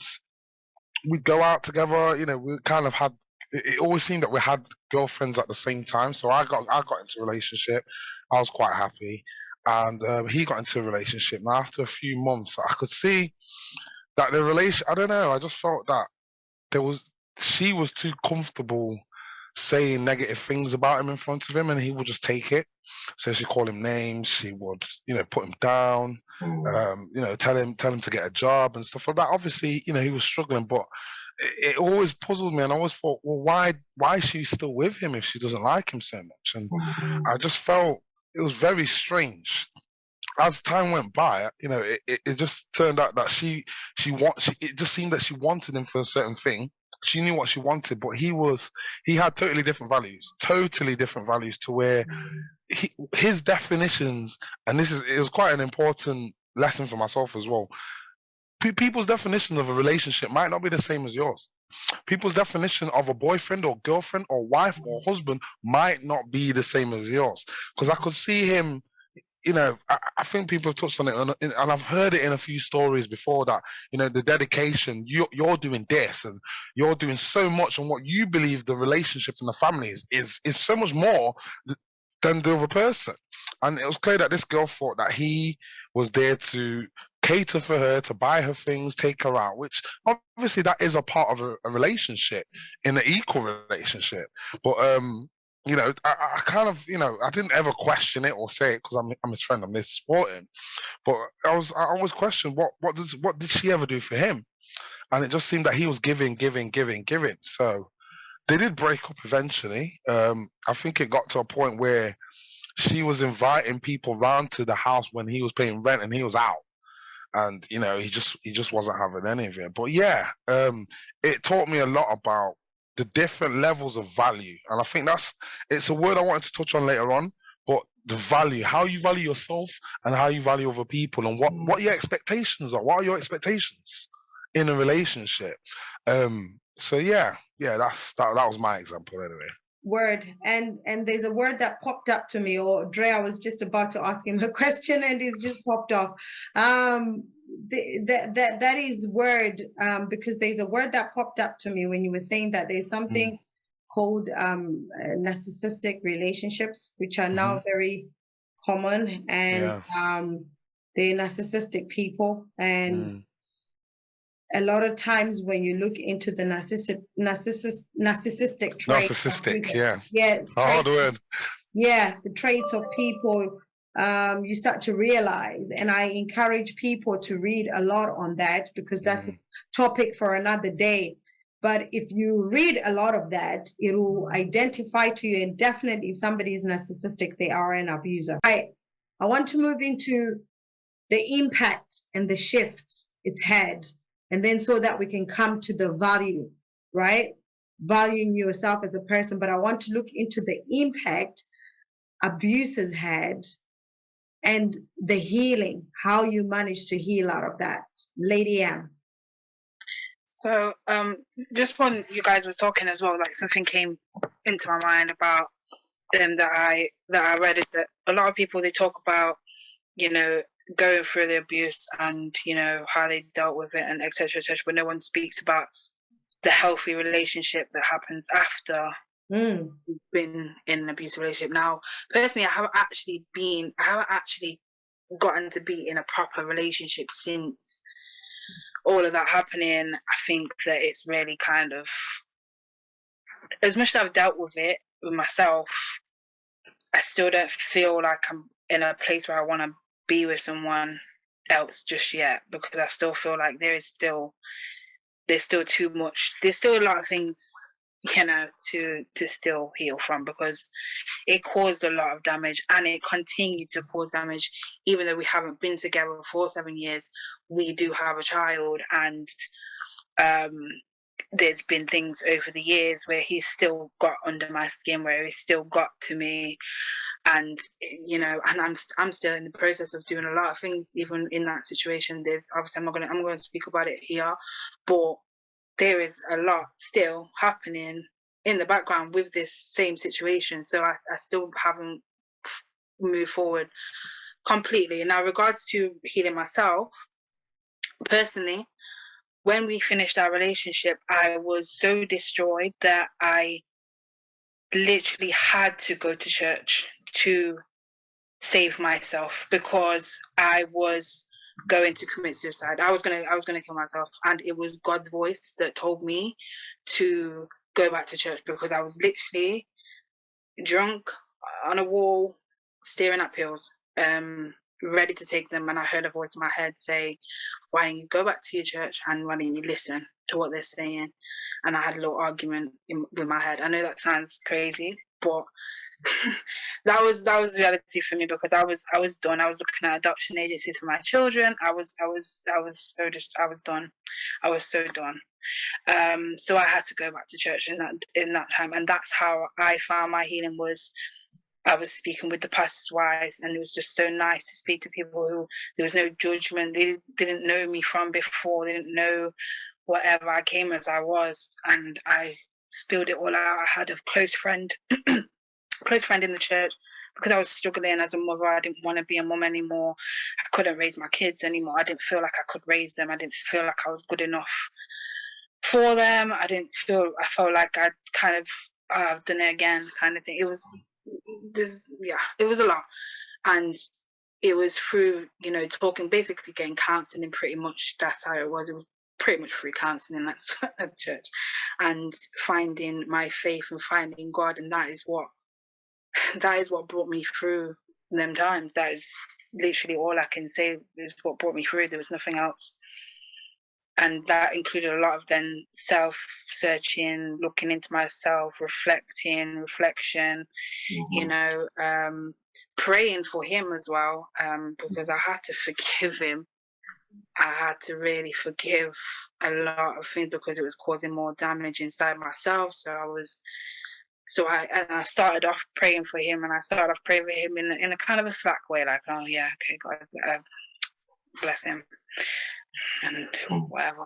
we'd go out together. We kind of had. It always seemed that we had girlfriends at the same time. So I got into a relationship. I was quite happy, and he got into a relationship. Now after a few months, I could see that the relation. I don't know. I just felt that she was too comfortable saying negative things about him in front of him, and he would just take it. So she'd call him names. She would, put him down. Tell him to get a job and stuff like that. Obviously, he was struggling, but it always puzzled me, and I always thought, well, why is she still with him if she doesn't like him so much? And I just felt it was very strange. As time went by, it just turned out that it just seemed that she wanted him for a certain thing. She knew what she wanted, but he had totally different values to where his definitions, and it was quite an important lesson for myself as well. People's definition of a relationship might not be the same as yours. People's definition of a boyfriend or girlfriend or wife or husband might not be the same as yours. Because I could see him, I think people have touched on it, and I've heard it in a few stories before that, the dedication, you're doing this and you're doing so much, and what you believe the relationship and the family is so much more than the other person. And it was clear that this girl thought that he was there to cater for her, to buy her things, take her out, which obviously that is a part of a relationship, in an equal relationship. But I kind of, I didn't ever question it or say it because I'm his friend, I'm there to support him. But I always questioned what did she ever do for him? And it just seemed that he was giving. So they did break up eventually. I think it got to a point where she was inviting people round to the house when he was paying rent and he was out. And he just wasn't having any of it. But yeah, it taught me a lot about the different levels of value, and I think it's a word I wanted to touch on later on. But the value, how you value yourself and how you value other people, and what your expectations are. What are your expectations in a relationship? So yeah, that was my example anyway. Word. And there's a word that popped up to me, or Dre, I was just about to ask him a question and it's just popped off. That is word, because there's a word that popped up to me when you were saying that there's something called narcissistic relationships, which are now very common, and they're narcissistic people. And a lot of times when you look into the narcissistic traits, Hard word. Yeah, the traits of people, you start to realize, and I encourage people to read a lot on that, because that's a topic for another day. But if you read a lot of that, it will identify to you, and definitely if somebody is narcissistic, they are an abuser. I want to move into the impact and the shift it's had, and then so that we can come to the value, right? Valuing yourself as a person. But I want to look into the impact abuse has had and the healing, how you managed to heal out of that. Lady M. So just when you guys were talking as well, like something came into my mind about that I read, is that a lot of people, they talk about, you know, going through the abuse and, you know, how they dealt with it and etc., but no one speaks about the healthy relationship that happens after you've been in an abusive relationship. Now, personally, I haven't actually gotten to be in a proper relationship since all of that happening. I think that it's really kind of, as much as I've dealt with it with myself, I still don't feel like I'm in a place where I want to be with someone else just yet, because I still feel like there's still too much, there's still a lot of things, you know, to still heal from, because it caused a lot of damage and it continued to cause damage. Even though we haven't been together for 7 years, we do have a child, and there's been things over the years where he's still got under my skin, where he's still got to me, and you know, and I'm still in the process of doing a lot of things even in that situation. There's obviously I'm going to speak about it here, but there is a lot still happening in the background with this same situation. So I still haven't moved forward completely. And now, regards to healing myself personally, when we finished our relationship, I was so destroyed that I literally had to go to church to save myself, because I was going to commit suicide. I was gonna kill myself, and it was God's voice that told me to go back to church, because I was literally drunk on a wall, staring at pills, ready to take them, and I heard a voice in my head say, "Why don't you go back to your church and why don't you listen to what they're saying?" And I had a little argument with my head. I know that sounds crazy, but that was reality for me, because I was done. I was looking at adoption agencies for my children. I was done. I was so done. So I had to go back to church in that time, and that's how I found my healing. Was I was speaking with the pastors' wives, and it was just so nice to speak to people who there was no judgment. They didn't know me from before. They didn't know whatever I came as I was, and I spilled it all out. I had a close friend in the church, because I was struggling as a mother. I didn't want to be a mom anymore. I couldn't raise my kids anymore. I didn't feel like I could raise them. I didn't feel like I was good enough for them. I felt like I'd kind of I've done it again kind of thing. It was it was a lot. And it was through, you know, talking, basically getting counselling, pretty much. That's how it was. It was pretty much free counselling at church, and finding my faith and finding God. And that is what brought me through them times. That is literally all I can say, is what brought me through. There was nothing else. And that included a lot of then self-searching, looking into myself, reflection, you know, praying for him as well, because I had to forgive him. I had to really forgive a lot of things, because it was causing more damage inside myself. So I started off praying for him, and I started off praying for him in a kind of a slack way, like, oh yeah, okay, God, bless him, and whatever.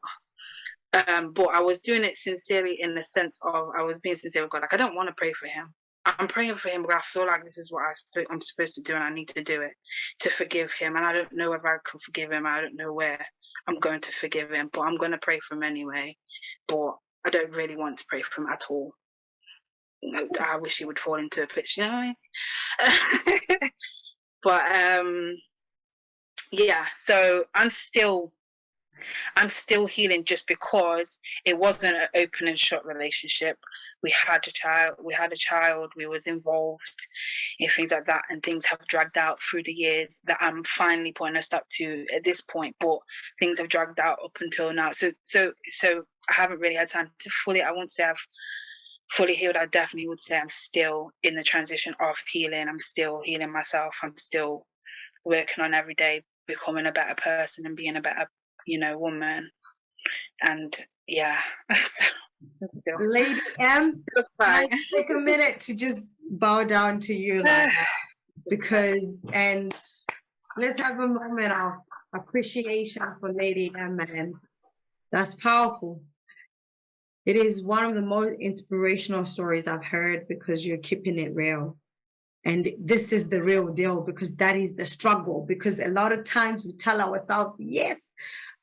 But I was doing it sincerely in the sense of I was being sincere with God. Like, I don't want to pray for him. I'm praying for him, but I feel like this is what I'm supposed to do, and I need to do it to forgive him. And I don't know whether I can forgive him. I don't know where I'm going to forgive him, but I'm going to pray for him anyway. But I don't really want to pray for him at all. I wish he would fall into a pit, you know what I mean? But yeah, so I'm still healing, just because it wasn't an open and shut relationship. We had a child, we was involved in things like that, and things have dragged out through the years that I'm finally putting a stop to at this point, but things have dragged out up until now. So I haven't really had time to I won't say I've fully healed. I definitely would say I'm still in the transition of healing. I'm still healing myself. I'm still working on every day becoming a better person and being a better, woman. And yeah, still. Lady M, I take a minute to just bow down to you, like, and let's have a moment of appreciation for Lady M, man. That's powerful. It is one of the most inspirational stories I've heard, because you're keeping it real. And this is the real deal, because that is the struggle. Because a lot of times we tell ourselves, yes,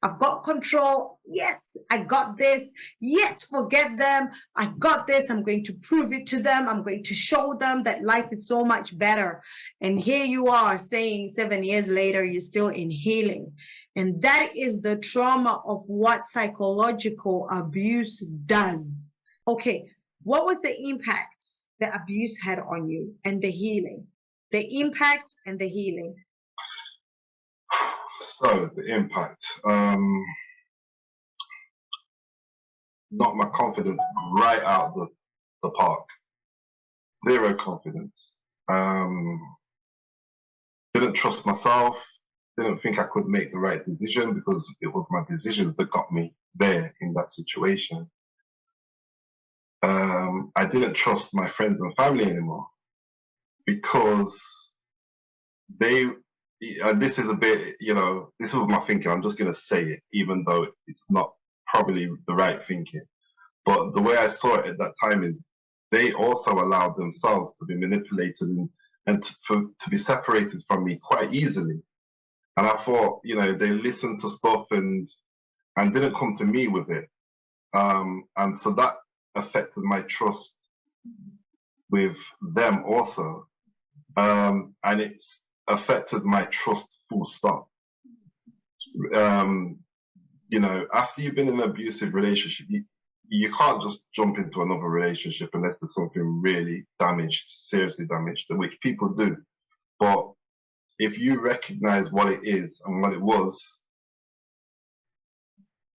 I've got control. Yes, I got this. Yes, forget them. I got this. I'm going to prove it to them. I'm going to show them that life is so much better. And here you are saying 7 years later, you're still in healing. And that is the trauma of what psychological abuse does. Okay, what was the impact the abuse had on you and the healing? The impact and the healing. So the impact, knocked my confidence right out the park. Zero confidence. Didn't trust myself. Didn't think I could make the right decision, because it was my decisions that got me there in that situation. I didn't trust my friends and family anymore, because this is a bit, this was my thinking. I'm just going to say it, even though it's not probably the right thinking. But the way I saw it at that time is they also allowed themselves to be manipulated and to be separated from me quite easily. And I thought, they listened to stuff and didn't come to me with it. And so that affected my trust with them also. And it's affected my trust full stop. After you've been in an abusive relationship, you can't just jump into another relationship unless there's something really damaged, seriously damaged, which people do. But if you recognize what it is and what it was,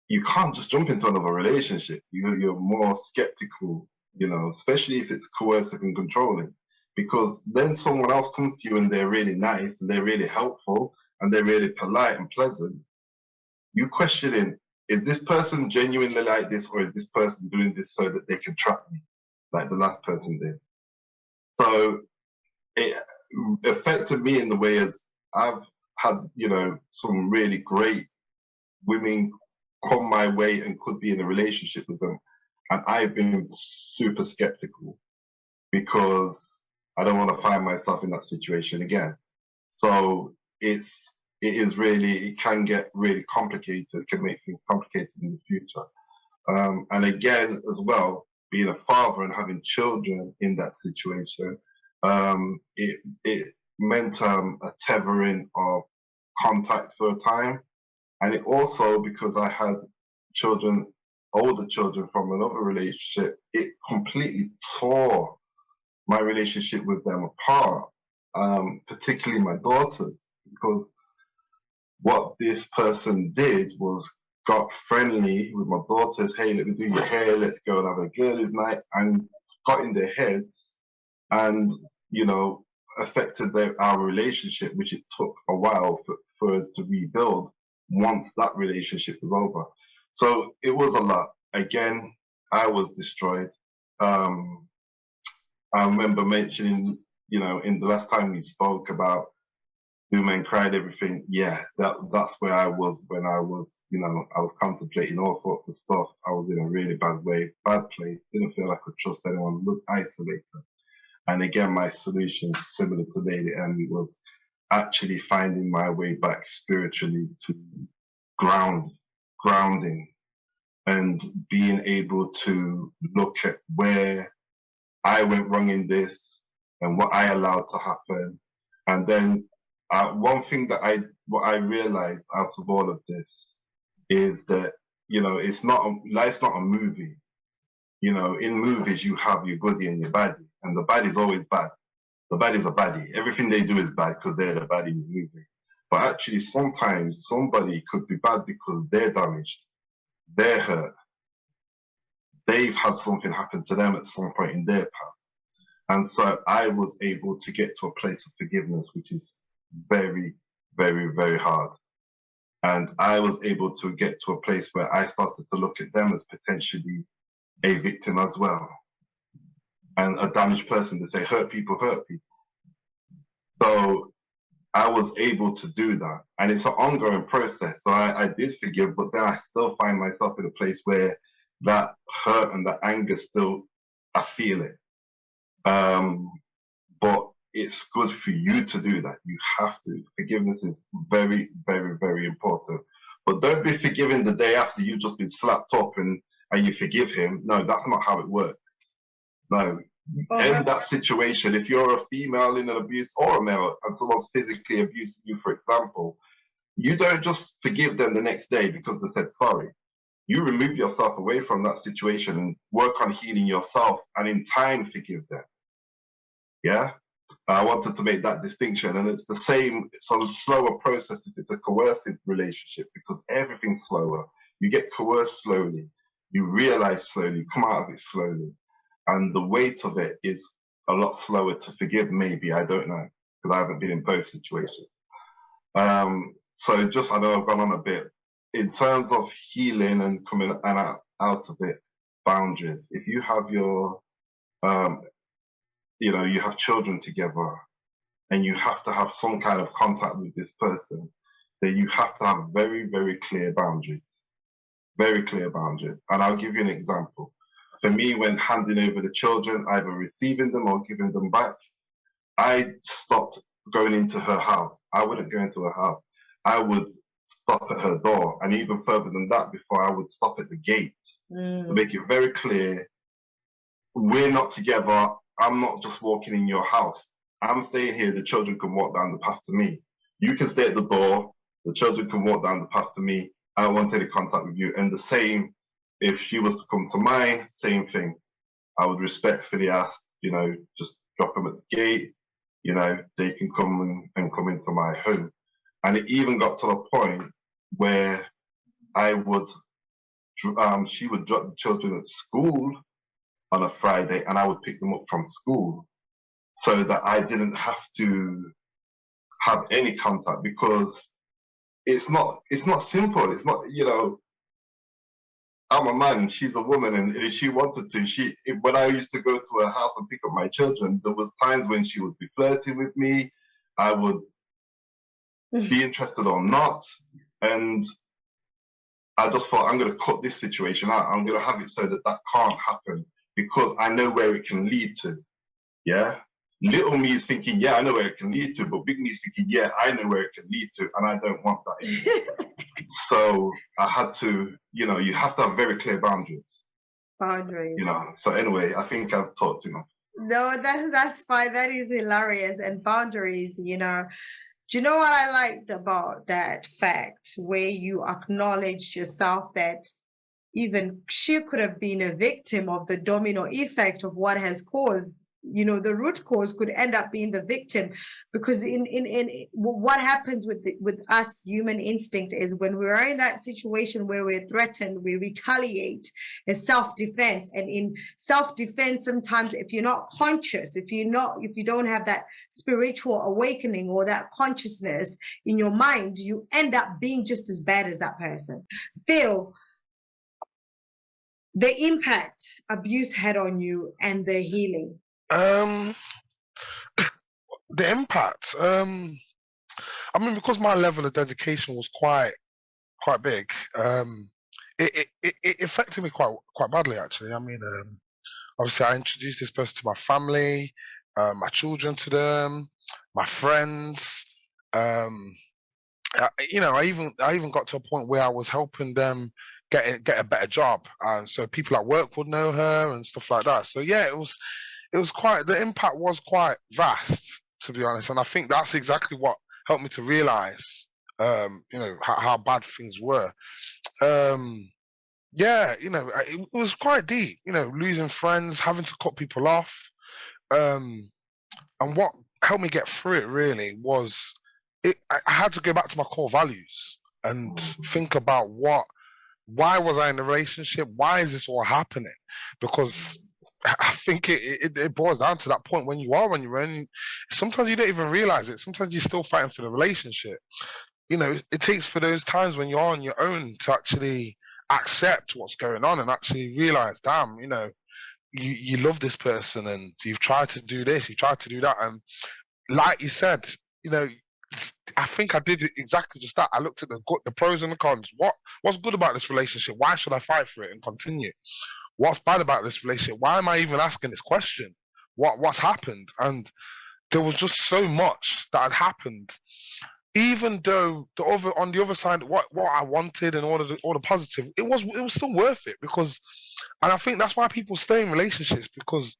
you can't just jump into another relationship. You're more skeptical, especially if it's coercive and controlling, because then someone else comes to you and they're really nice and they're really helpful and they're really polite and pleasant. You questioning, is this person genuinely like this, or is this person doing this so that they can trap me, like the last person did? So it affected me in the way as I've had, some really great women come my way and could be in a relationship with them. And I've been super skeptical, because I don't want to find myself in that situation again. So it can get really complicated. It can make things complicated in the future. And again, as well, being a father and having children in that situation, it meant a tethering of contact for a time. And it also, because I had older children from another relationship, it completely tore my relationship with them apart, particularly my daughters, because what this person did was got friendly with my daughters. Hey, let me do your hair, let's go and have a girlies night, and got in their heads and, affected our relationship, which it took a while for us to rebuild once that relationship was over. So it was a lot. Again, I was destroyed. I remember mentioning, in the last time we spoke about Do Men Cried Everything? Yeah, that's where I was when I was, I was contemplating all sorts of stuff. I was in a really bad way, bad place. Didn't feel I could trust anyone. Was isolated. And again, my solution, similar to Lady Emily, was actually finding my way back spiritually to grounding, and being able to look at where I went wrong in this and what I allowed to happen. And then one thing that what I realized out of all of this is that, life's not a movie. In movies, you have your goodie and your baddie, and the baddie's always bad. The baddie's a baddie. Everything they do is bad because they're the baddie in the movie. But actually, sometimes somebody could be bad because they're damaged, they're hurt, they've had something happen to them at some point in their past. And so I was able to get to a place of forgiveness, which is very, very, very hard. And I was able to get to a place where I started to look at them as potentially a victim as well, and a damaged person. To say hurt people hurt people. So I was able to do that, and it's an ongoing process. So I did forgive, but then I still find myself in a place where that hurt and that anger still, I feel it. But it's good for you to do that. You have to. Forgiveness is very, very, very important. But don't be forgiving the day after you've just been slapped up and you forgive him. No, that's not how it works. No, end that situation. If you're a female in an abuse, or a male, and someone's physically abusing you, for example, you don't just forgive them the next day because they said sorry. You remove yourself away from that situation and work on healing yourself, and in time forgive them. Yeah? I wanted to make that distinction, and it's the same, it's a slower process if it's a coercive relationship, because everything's slower. You get coerced slowly, you realize slowly, come out of it slowly, and the weight of it is a lot slower to forgive, maybe, I don't know, because I haven't been in both situations. So just, I know I've gone on a bit. In terms of healing and coming out of it, boundaries. If you have your, you have children together and you have to have some kind of contact with this person, then you have to have very, very clear boundaries. Very clear boundaries. And I'll give you an example. For me, when handing over the children, either receiving them or giving them back, I stopped going into her house. I wouldn't go into her house. I would stop at her door. And even further than that, before I would stop at the gate to make it very clear, we're not together. I'm not just walking in your house. I'm staying here. The children can walk down the path to me. You can stay at the door. The children can walk down the path to me. I don't want any contact with you. And the same, if she was to come to mine, same thing. I would respectfully ask, just drop them at the gate. They can come and come into my home. And it even got to a point where I would, she would drop the children at school on a Friday, and I would pick them up from school, so that I didn't have to have any contact, because it's not simple. It's not, I'm a man, she's a woman, and if she wanted to, when I used to go to her house and pick up my children, there was times when she would be flirting with me. I would be interested or not, and I just thought, I'm going to cut this situation out. I'm going to have it so that can't happen, because I know where it can lead to. Yeah. Little me is thinking, yeah, I know where it can lead to, but big me is thinking, yeah, I know where it can lead to, and I don't want that anymore. So I had to, you have to have very clear boundaries. Boundaries. So anyway, I think I've talked enough. No, that's fine. That is hilarious. And boundaries, do you know what I liked about that fact, where you acknowledged yourself that even she could have been a victim of the domino effect of what has caused, the root cause could end up being the victim, because in what happens with us, human instinct is, when we're in that situation where we're threatened, we retaliate as self-defense. And in self-defense, sometimes if you're not conscious, if you don't have that spiritual awakening or that consciousness in your mind, you end up being just as bad as that person. Phil, the impact abuse had on you and the healing. The impact. I mean, because my level of dedication was quite big, it affected me quite badly, actually. I mean, obviously, I introduced this person to my family, my children to them, my friends. I even got to a point where I was helping them get a better job, and so people at work would know her and stuff like that. So yeah, it was quite, the impact was quite vast, to be honest, and I think that's exactly what helped me to realize, how bad things were. Yeah, it was quite deep. Losing friends, having to cut people off, and what helped me get through it really was I had to go back to my core values and think about why was I in a relationship? Why is this all happening? Because I think it boils down to that point when you are on your own. Sometimes you don't even realize it. Sometimes you're still fighting for the relationship. It takes for those times when you're on your own to actually accept what's going on and actually realize, damn, you love this person and you've tried to do this, you've tried to do that. And like you said, I think I did exactly just that. I looked at the pros and the cons. What's good about this relationship? Why should I fight for it and continue? What's bad about this relationship? Why am I even asking this question? What's happened? And there was just so much that had happened. Even though on the other side, what I wanted and all the positive, it was still worth it, because, and I think that's why people stay in relationships, because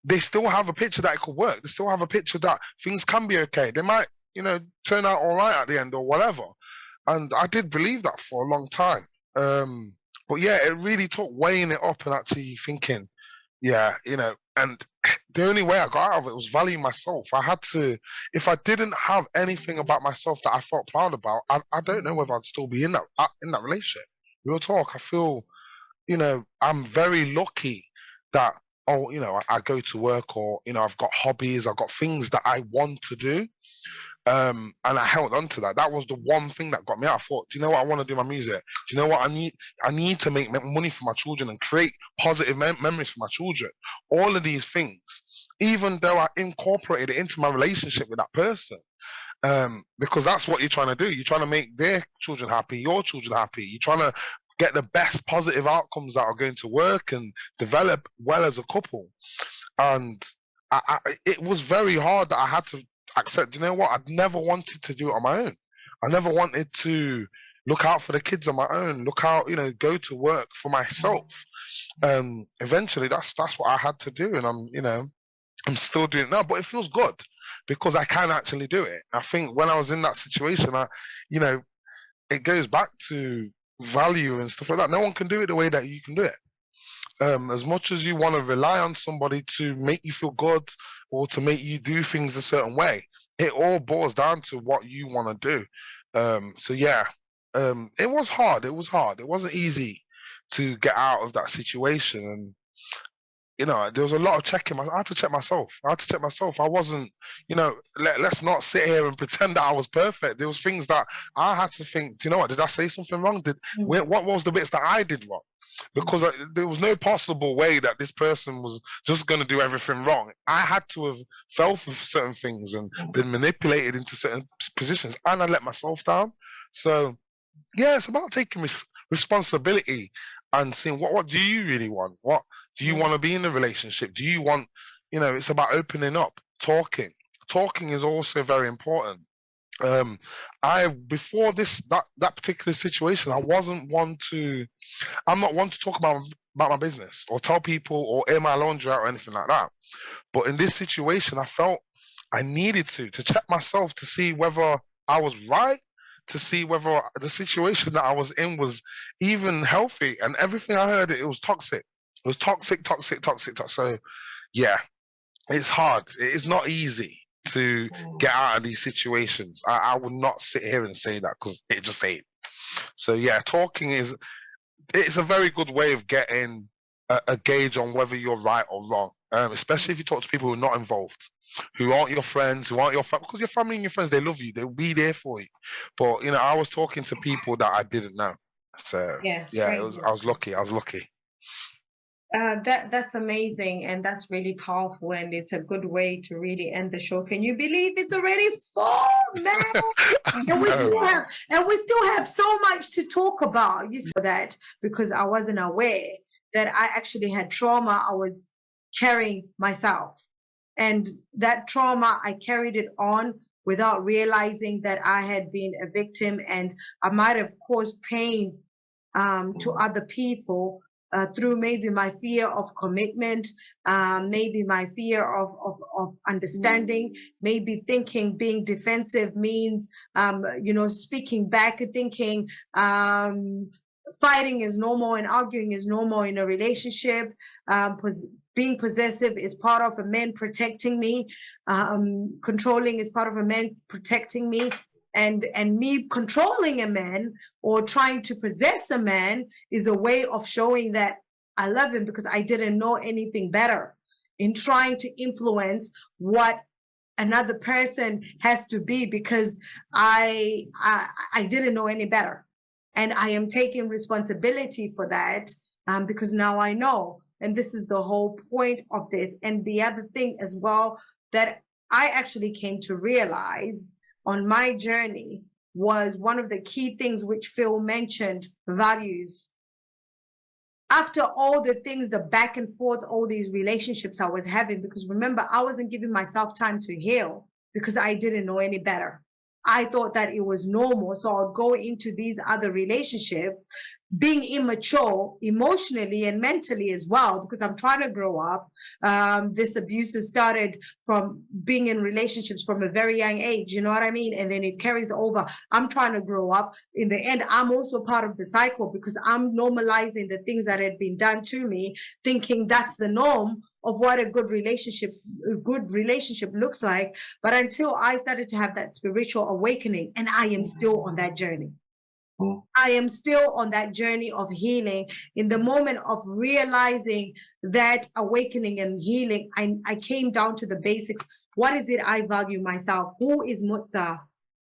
they still have a picture that it could work. They still have a picture that things can be okay. They might, turn out all right at the end or whatever. And I did believe that for a long time. But yeah, it really took weighing it up and actually thinking, yeah, and the only way I got out of it was valuing myself. I had to, if I didn't have anything about myself that I felt proud about, I don't know whether I'd still be in that relationship. Real talk. I feel, I'm very lucky that, I go to work, or, I've got hobbies, I've got things that I want to do. And I held on to that. That was the one thing that got me out. I thought, do you know what? I want to do my music. Do you know what? I need to make money for my children and create positive memories for my children. All of these things, even though I incorporated it into my relationship with that person, because that's what you're trying to do. You're trying to make their children happy, your children happy. You're trying to get the best positive outcomes that are going to work and develop well as a couple. And it was very hard that I had to accept, you know what, I'd never wanted to do it on my own. I never wanted to look out for the kids on my own, look out, go to work for myself. Eventually that's what I had to do, and I'm still doing it now, but it feels good because I can actually do it. I think when I was in that situation, it goes back to value and stuff like that. No one can do it the way that you can do it. As much as you want to rely on somebody to make you feel good or to make you do things a certain way, it all boils down to what you want to do. So yeah, it was hard. It was hard. It wasn't easy to get out of that situation. And, there was a lot of checking. I had to check myself. I wasn't, let's not sit here and pretend that I was perfect. There was things that I had to think, do you know what? Did I say something wrong? What was the bits that I did wrong? Because there was no possible way that this person was just going to do everything wrong. I had to have fell for certain things and been manipulated into certain positions, and I let myself down. So yeah, it's about taking responsibility and seeing what do you really want? What do you want to be in a relationship? Do you want, it's about opening up, talking. Talking is also very important. Before that particular situation, I'm not one to talk about my business or tell people or air my laundry out or anything like that. But in this situation, I felt I needed to check myself to see whether I was right, to see whether the situation that I was in was even healthy. And everything I heard, it was toxic. It was toxic. So yeah, it's hard. It is not easy to get out of these situations. I would not sit here and say that, because it just ain't. So yeah, talking it's a very good way of getting a gauge on whether you're right or wrong, especially if you talk to people who are not involved, who aren't your friends, who aren't your family, because your family and your friends, they love you, they'll be there for you. But I was talking to people that I didn't know. So yeah, I was lucky. That's amazing, and that's really powerful, and it's a good way to really end the show. Can you believe it's already 4 now? And we still have so much to talk about. You see that because I wasn't aware that I actually had trauma I was carrying myself, and that trauma I carried it on without realizing that I had been a victim, and I might have caused pain to other people. Through maybe my fear of commitment, maybe my fear of understanding, maybe thinking being defensive means, speaking back, thinking fighting is normal and arguing is normal in a relationship. Being possessive is part of a man protecting me. Controlling is part of a man protecting me. And me controlling a man or trying to possess a man is a way of showing that I love him because I didn't know anything better. In trying to influence what another person has to be because I didn't know any better. And I am taking responsibility for that because now I know. And this is the whole point of this. And the other thing as well that I actually came to realize on my journey was one of the key things which Phil mentioned, values. After all the things, the back and forth, all these relationships I was having, because remember, I wasn't giving myself time to heal because I didn't know any better. I thought that it was normal. So I'd go into these other relationships being immature emotionally and mentally as well, because I'm trying to grow up. This abuse has started from being in relationships from a very young age, you know what I mean? And then it carries over. I'm trying to grow up. In the end, I'm also part of the cycle because I'm normalizing the things that had been done to me, thinking that's the norm of what a good relationship looks like. But until I started to have that spiritual awakening, and I am still on that journey. I am still on that journey of healing. In the moment of realizing that awakening and healing, I came down to the basics. What is it I value myself? Who is Mutta?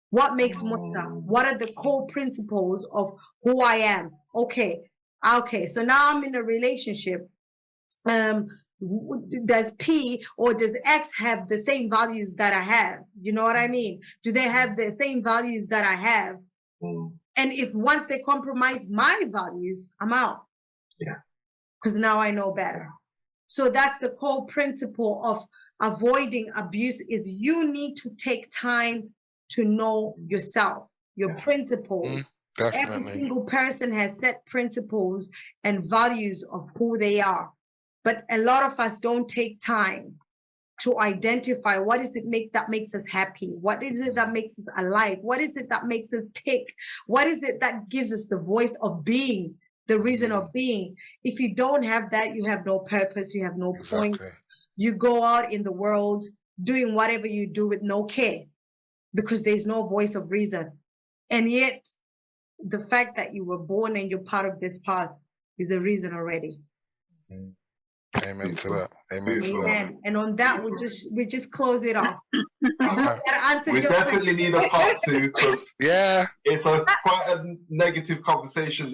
What makes Mutta? What are the core principles of who I am? Okay. So now I'm in a relationship. Does P or does X have the same values that I have? You know what I mean? Do they have the same values that I have? And if once they compromise my values, I'm out. Yeah. Because now I know better. So that's the core principle of avoiding abuse is you need to take time to know yourself, your principles. Definitely. Every single person has set principles and values of who they are. But a lot of us don't take time to identify what is it that makes us happy? What is it that makes us alive? What is it that makes us tick? What is it that gives us the voice of being, the reason of being? If you don't have that, you have no purpose, you have no point. You go out in the world doing whatever you do with no care because there's no voice of reason. And yet, the fact that you were born and you're part of this path is a reason already. Amen to that. Amen to that. And on that, we just close it off. We definitely need a part 2 because it's quite a negative conversation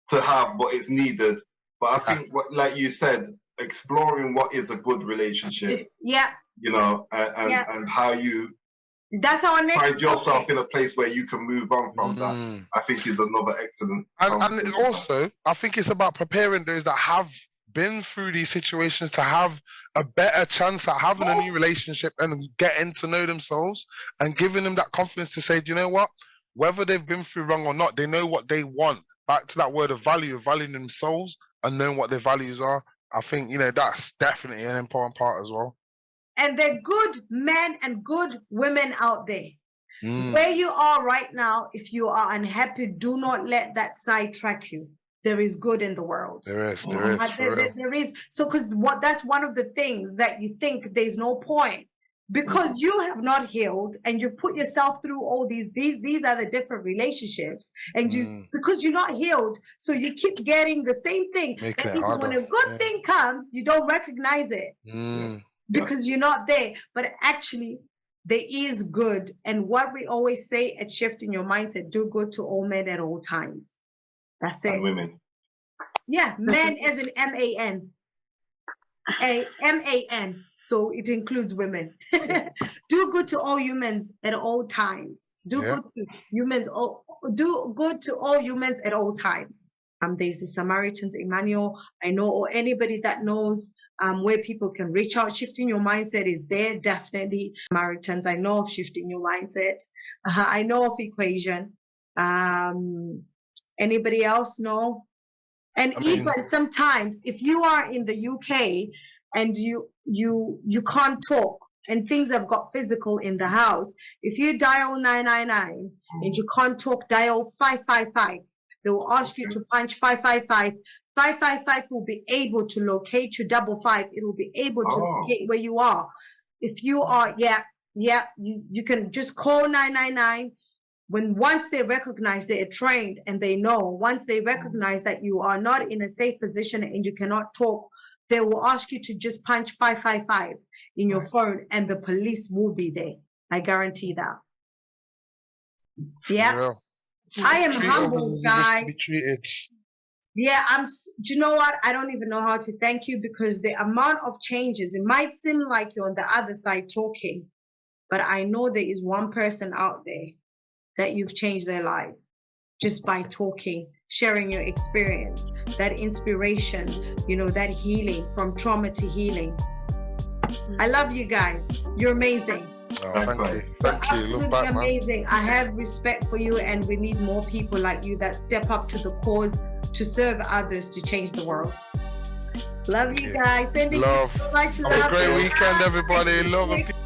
to have, but it's needed. But I think, like you said, exploring what is a good relationship. You know, and how you that's our next find yourself in a place where you can move on from that. I think is another excellent. And also, I think it's about preparing those that have been through these situations to have a better chance at having a new relationship and getting to know themselves and giving them that confidence to say, do you know what? Whether they've been through wrong or not, they know what they want. Back to that word of value, of valuing themselves and knowing what their values are. I think, you know, that's definitely an important part as well. And there are good men and good women out there. Where you are right now, if you are unhappy, do not let that sidetrack you. There is good in the world. There is. There is. So, because that's one of the things that you think there's no point because you have not healed and you put yourself through all these are the different relationships and because you're not healed, so you keep getting the same thing. And even when a good thing comes, you don't recognize it because you're not there. But actually, there is good. And what we always say at Shifting Your Mindset, do good to all men at all times. That's it. And women. Yeah, men as in MAN. MAN. So it includes women. Do good to all humans at all times. Do good to humans. Do good to all humans at all times. There's the Samaritans, Emmanuel. I know, or anybody that knows where people can reach out. Shifting Your Mindset is there, definitely. Samaritans, I know of Shifting Your Mindset. I know of Equation. Anybody else know? And even sometimes, if you are in the UK and you can't talk and things have got physical in the house, if you dial 999 and you can't talk, dial 555. They will ask you to punch 555. 555 will be able to locate you. 55, it will be able to locate where you are. If you are, you can just call 999. Once they recognize, they are trained and they know, once they recognize that you are not in a safe position and you cannot talk, they will ask you to just punch 555 in your phone and the police will be there. I guarantee that. Yeah. I am humbled, guys. Yeah, do you know what? I don't even know how to thank you, because the amount of changes, it might seem like you're on the other side talking, but I know there is one person out there that you've changed their life just by talking, sharing your experience, that inspiration, that healing, from trauma to healing. I love you guys. You're amazing. Oh, thank you. Absolutely Look back, amazing. I have respect for you, and we need more people like you that step up to the cause to serve others to change the world. Love you guys. Sending love. you so much love. Have a great weekend, everybody. Love and peace.